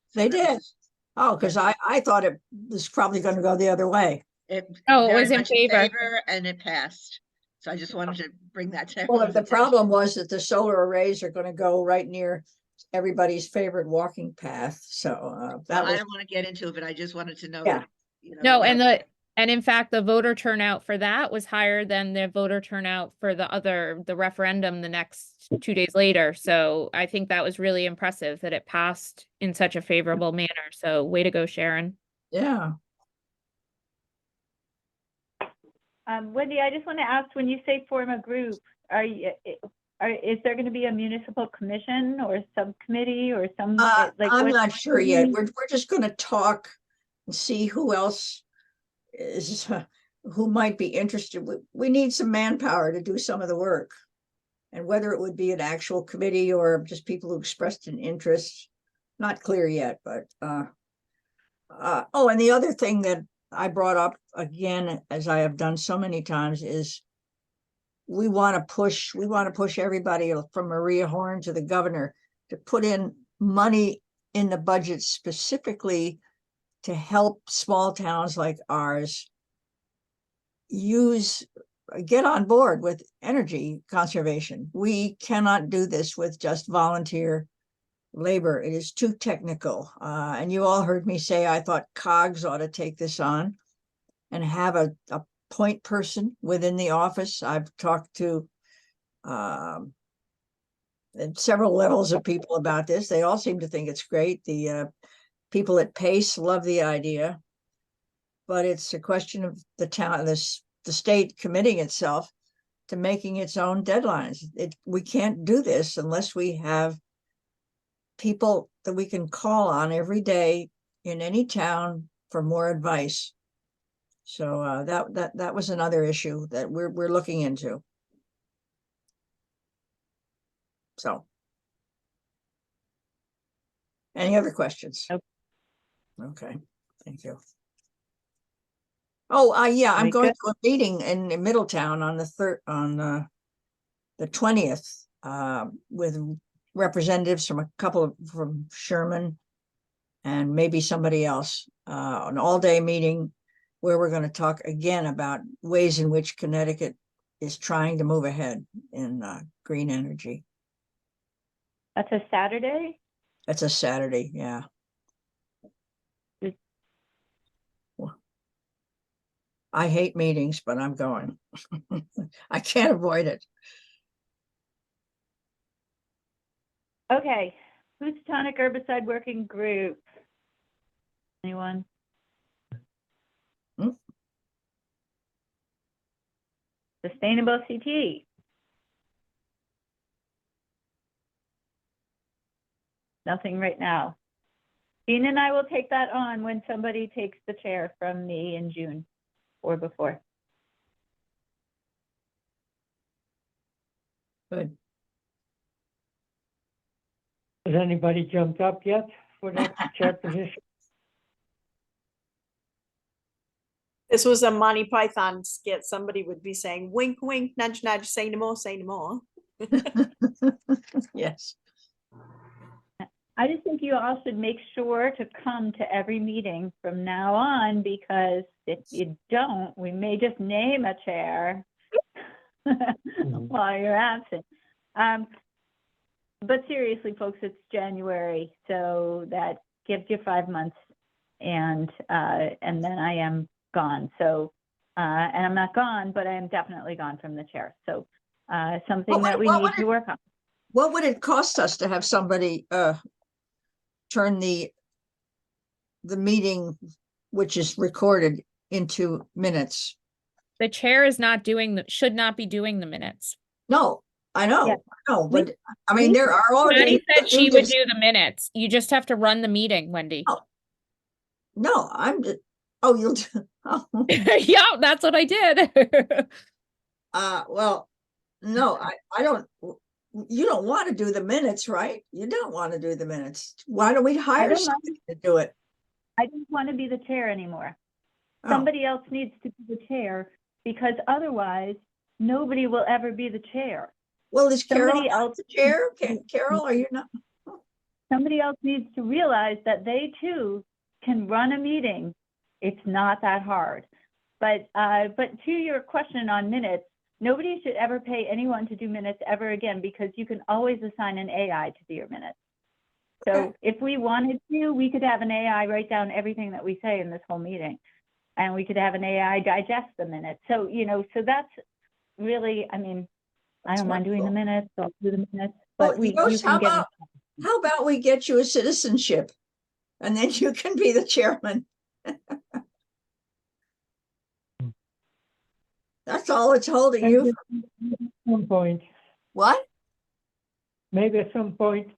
So They that did. was- Oh, because I thought it was probably going to go the other way. It Oh, it very was in much favor. and it passed. So I just wanted to bring that to Well, everyone's the attention. problem was that the solar arrays are going to go right near everybody's favorite walking path. So that Well, I was, don't want to get into it, but I just wanted to know Yeah. that, you know. No, that- and in fact, the voter turnout for that was higher than the voter turnout for the referendum the next 2 days later. So I think that was really impressive that it passed in such a favorable manner. So way to go, Sharon. yeah. Wendy, I just want to ask, when you say form a group, is there going to be a municipal commission or subcommittee or some, I'm what- not sure yet. We're just going to talk and see who else is, who might be interested. We need some manpower to do some of the work. And whether it would be an actual committee or just people who expressed an interest, not clear yet, but, oh, and the other thing that I brought up again, as I have done so many times, is we want to push everybody from Maria Horn to the governor to put in money in the budget specifically to help small towns like ours get on board with energy conservation. We cannot do this with just volunteer labor. It is too technical. And you all heard me say I thought COGS ought to take this on and have a point person within the office. I've talked to several levels of people about this. They all seem to think it's great. The people at PACE love the idea, but it's a question of the town, the state committing itself to making its own deadlines. We can't do this unless we have people that we can call on every day in any town for more advice. So that was another issue that we're looking into. So Any other questions? Nope. Okay, thank you. Oh, yeah, I'm Very going good. to a meeting in Middletown on the 20th, with representatives from from Sherman and maybe somebody else, an all-day meeting where we're going to talk again about ways in which Connecticut is trying to move ahead in green energy. That's a Saturday? That's a Saturday, yeah. Good. Well, I hate meetings, but I'm going. I can't avoid it. Okay, Houstonic Herbicide Working Group. Anyone? Hmm? Sustainable CT. Nothing right now. Dean and I will take that on when somebody takes the chair from me in June or before. Good. Has anybody jumped up yet for that chair position? This was a Monty Python skit. Somebody would be saying, wink, wink, nudge, nudge, say no more, say no more. Yes. I just think you all should make sure to come to every meeting from now on, because if you don't, we may just name a chair while you're absent. But seriously, folks, it's January, so that gives you 5 months, and then I am gone. So, and I'm not gone, but I am definitely gone from the chair. So, something that we need to work on. What would it cost us to have somebody turn the meeting, which is recorded, into minutes? The chair is not doing should not be doing the minutes. No, I know, Yeah. I know, but I mean, there are already. Patty said she would do the minutes. You just have to run the meeting, Wendy. Oh. No, oh, you'll do. Oh. Yeah, that's what I did. Well, no, I don't. You don't want to do the minutes, right? You don't want to do the minutes. Why don't we hire don't somebody to do it? I don't want to be the chair anymore. Oh. Somebody else needs to be the chair, because otherwise nobody will ever be the chair. Well, is Carol Somebody not else- the chair? Carol, are you not? Somebody else needs to realize that they too can run a meeting. It's not that hard. But to your question on minutes, nobody should ever pay anyone to do minutes ever again, because you can always assign an AI to do your minutes. So Okay. if we wanted to, we could have an AI write down everything that we say in this whole meeting, and we could have an AI digest the minutes. So, so that's really, I mean, I That's don't mind doing the wonderful. minutes, I'll do the minutes, Well, but you Yosh, can get. how about we get you a citizenship, and then you can be the chairman? That's all it's holding you. At some point, What? maybe at some point,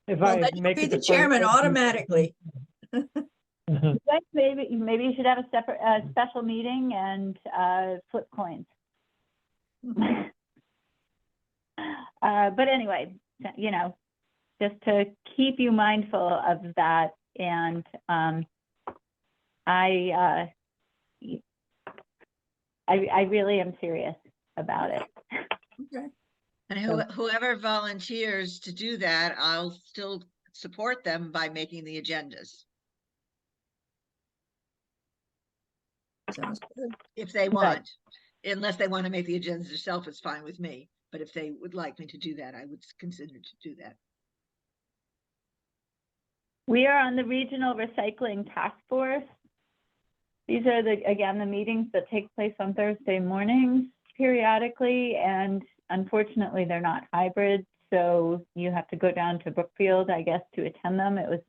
if Well, I then you'll make be it the a chairman point- automatically. Like maybe you should have a separate special meeting and flip coins. But anyway, just to keep you mindful of that, and I really am serious about it. Okay. And whoever volunteers to do that, I'll still support them by making the agendas. Sounds good. If they want, unless they want to make the agendas themselves, it's fine with me. But if they would like me to do that, I would consider to do that. We are on the Regional Recycling Task Force. These are again, the meetings that take place on Thursday mornings periodically, and unfortunately they're not hybrid. So you have to go down to Brookfield, I guess, to attend them. It was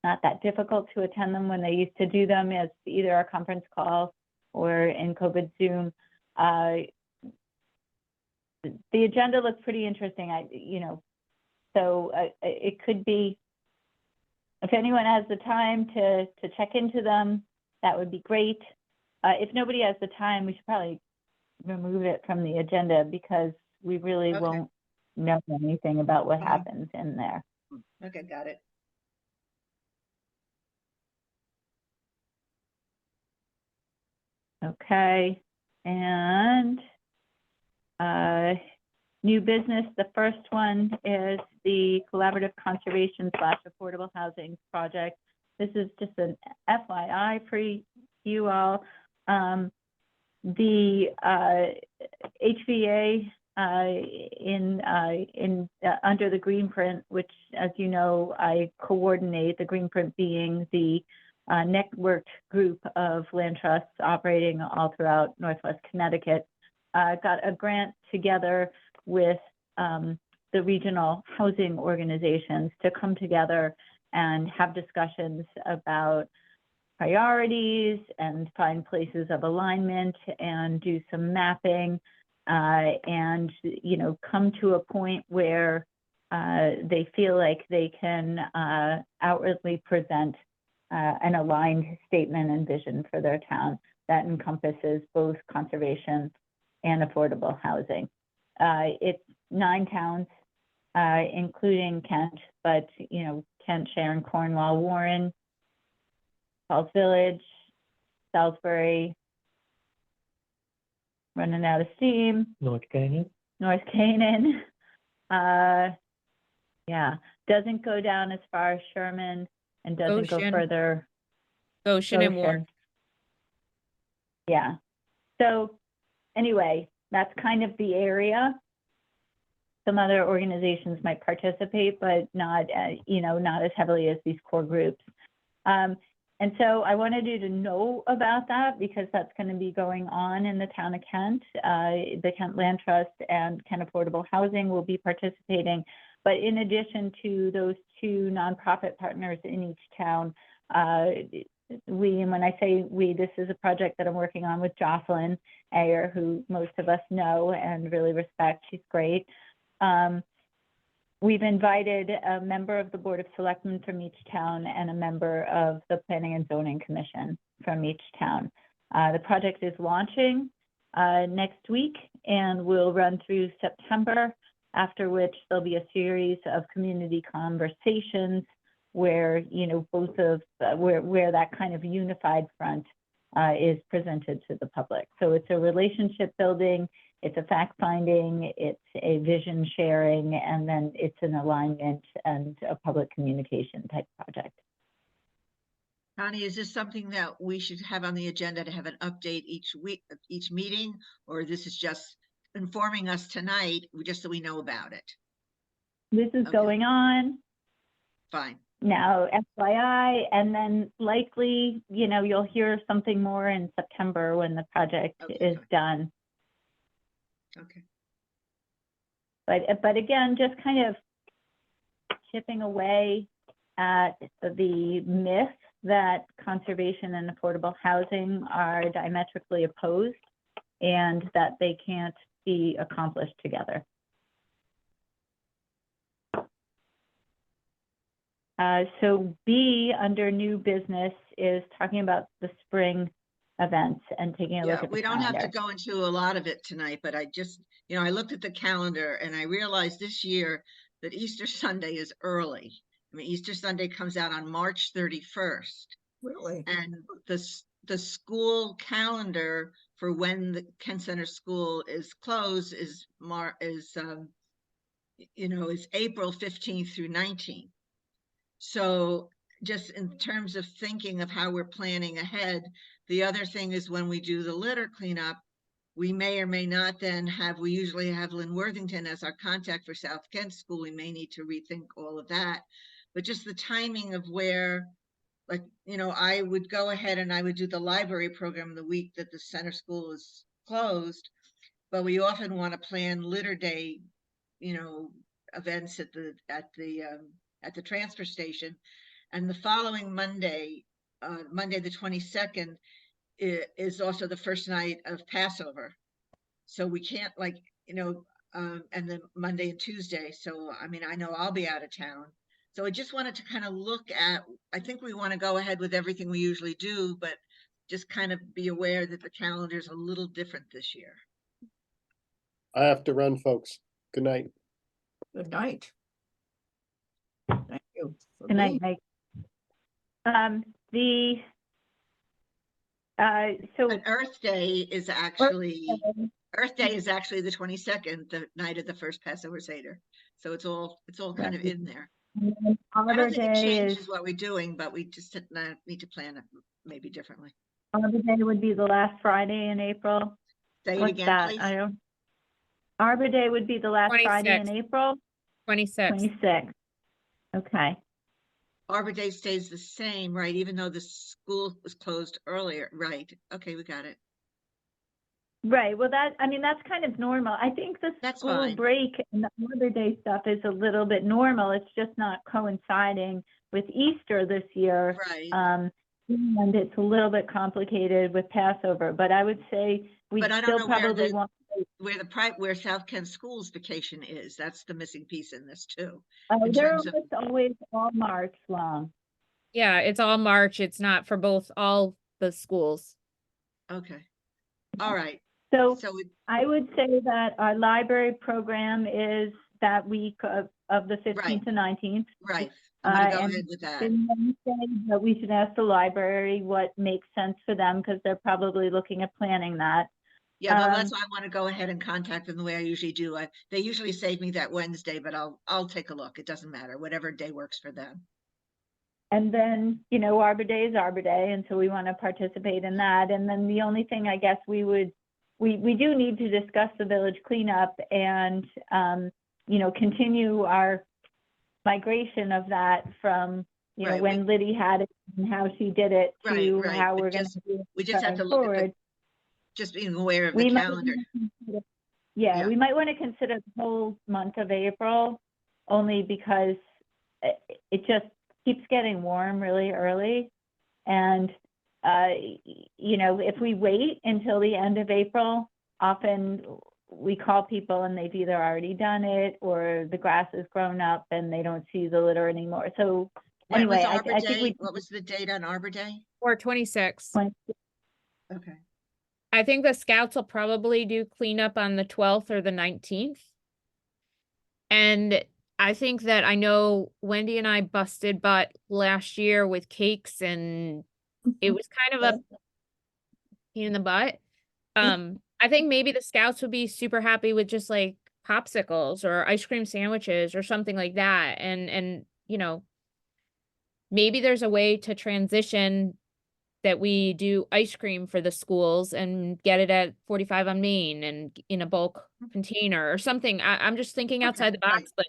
not that difficult to attend them when they used to do them as either a conference call or in COVID Zoom. The agenda looks pretty interesting. So it could be, if anyone has the time to check into them, that would be great. If nobody has the time, we should probably remove it from the agenda, because we really Okay. won't know anything about what happens in there. Okay, got it. Okay, and new business, the first one is the collaborative conservation / affordable housing project. This is just an FYI for you all. The HVA under the Greenprint, which, as you know, I coordinate, the Greenprint being the networked group of land trusts operating all throughout Northwest Connecticut, got a grant together with the regional housing organizations to come together and have discussions about priorities and find places of alignment and do some mapping and, you know, come to a point where they feel like they can outwardly present an aligned statement and vision for their town that encompasses both conservation and affordable housing. It's 9 towns, including Kent, but, you know, Kent, Sharon, Cornwall, Warren, Falls Village, Salisbury, running out of steam, North Canaan. North Canaan. Yeah, doesn't go down as far as Sherman and doesn't go Goshen. further. Goshen and Warren. Yeah. So anyway, that's kind of the area. Some other organizations might participate, but not, you know, not as heavily as these core groups. And so I wanted you to know about that because that's going to be going on in the town of Kent. The Kent Land Trust and Kent Affordable Housing will be participating. But in addition to those 2 nonprofit partners in each town, we, and when I say we, this is a project that I'm working on with Jocelyn Ayer, who most of us know and really respect. She's great. We've invited a member of the Board of Selectmen from each town and a member of the Planning and Zoning Commission from each town. The project is launching next week and will run through September, after which there'll be a series of community conversations where, you know, both of where that kind of unified front is presented to the public. So it's a relationship building, it's a fact finding, it's a vision sharing, and then it's an alignment and a public communication type project. Connie, is this something that we should have on the agenda to have an update each week, each meeting, or this is just informing us tonight, just so we know about it? This is Okay. going on Fine. now, FYI, and then likely, you know, you'll hear something more in September when the project Okay, is fine. done. Okay. But again, just kind of chipping away at the myth that conservation and affordable housing are diametrically opposed and that they can't be accomplished together. So B under new business is talking about the spring events and taking a look Yeah, at the we don't have to calendar. go into a lot of it tonight, but I just, you know, I looked at the calendar and I realized this year that Easter Sunday is early. I mean, Easter Sunday comes out on March 31st. Really? And the school calendar for when the Kent Center School is closed is April 15th through 19th. So just in terms of thinking of how we're planning ahead, the other thing is when we do the litter cleanup, we may or may not then have, we usually have Lynn Worthington as our contact for South Kent School. We may need to rethink all of that, but just the timing of where, like, you know, I would go ahead and I would do the library program the week that the center school is closed, but we often want to plan litter day, you know, events at the transfer station. And the following Monday, Monday the 22nd, is also the first night of Passover. So we can't, like, you know, and then Monday and Tuesday. So, I mean, I know I'll be out of town. So I just wanted to kind of look at, I think we want to go ahead with everything we usually do, but just kind of be aware that the calendar is a little different this year. I have to run, folks. Good night. Good night. Thank you. for Good night, being- Mike. The So But Earth Day is actually the 22nd, the night of the first Passover Seder. So it's all kind of in there. I Arbor don't think it Day changes is, what we're doing, but we just need to plan it maybe differently. Arbor Day would be the last Friday in April. Say it What's again, that? please. I don't. Arbor Day would be the last Friday in 26th. April, 26th. 26. Okay. Arbor Day stays the same, right? Even though the school was closed earlier, right? Okay, we got it. Right. Well, I mean, that's kind of normal. I think the That's school fine. break and the Arbor Day stuff is a little bit normal. It's just not coinciding with Easter this year. Right. And it's a little bit complicated with Passover, but I would say we But I don't still know where probably the- want. Where South Kent Schools vacation is. That's the missing piece in this too. in They're terms of- always all March long. Yeah, it's all March. It's not for all the schools. Okay. All right. So So I would say that our library program is that week of the 15th and 19th. right. I'm gonna go and ahead with that. Then Wednesday, but we should ask the library what makes sense for them because they're probably looking at planning that. Yeah, no, that's why I want to go ahead and contact them the way I usually do. They usually save me that Wednesday, but I'll take a look. It doesn't matter, whatever day works for them. And then, Arbor Day is Arbor Day, and so we want to participate in that. And then the only thing I guess we do need to discuss the village cleanup and, continue our migration of that from, Right, when Liddy had it and how she did it Right, to right, how but we're going just- to do it We just have to going look at forward. just being aware of We the might calendar. wanna consider- Yeah, we might want to consider the whole month of April, only because it just keeps getting warm really early. And, if we wait until the end of April, often we call people and they've either already done it or the grass has grown up and they don't see the litter anymore. So When was anyway, Arbor I Day? think we. What was the date on Arbor Day? Or 26. Okay. I think the scouts will probably do cleanup on the 12th or the 19th. And I think that I know Wendy and I busted butt last year with cakes and it was kind of a pain in the butt. I think maybe the scouts would be super happy with just like popsicles or ice cream sandwiches or something like that. And maybe there's a way to transition that we do ice cream for the schools and get it at 45 on Main and in a bulk container or something. I'm just thinking outside the box, but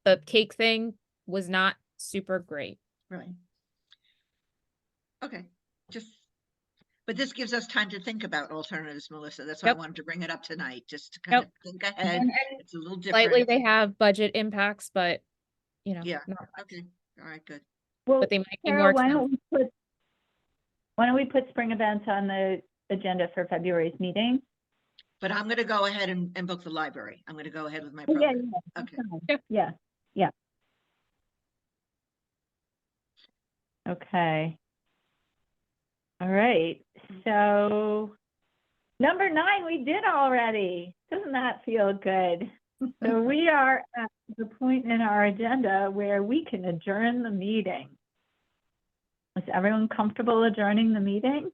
the cake thing was not super great. Right. Okay, but this gives us time to think about alternatives, Melissa. That's why I Yep. wanted to bring it up tonight, just to kind of think ahead. And It's a little slightly different. they have budget impacts, but Yeah. not- Okay, all right, good. Well, but they might be Carol, more why expensive. don't we put spring events on the agenda for February's meeting? But I'm gonna go ahead and book the library. I'm gonna go ahead with my Oh, yeah, program. yeah, Okay. that's fine. Yeah. Yeah. Okay. All right, so number 9, we did already. Doesn't that feel good? So we are at the point in our agenda where we can adjourn the meeting. Is everyone comfortable adjourning the meeting?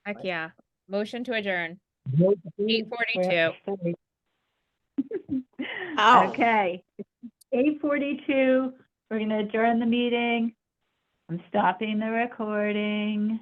Heck yeah. Motion to adjourn. Vote 8:42. Ow. Okay, it's 8:42. We're gonna adjourn the meeting. I'm stopping the recording.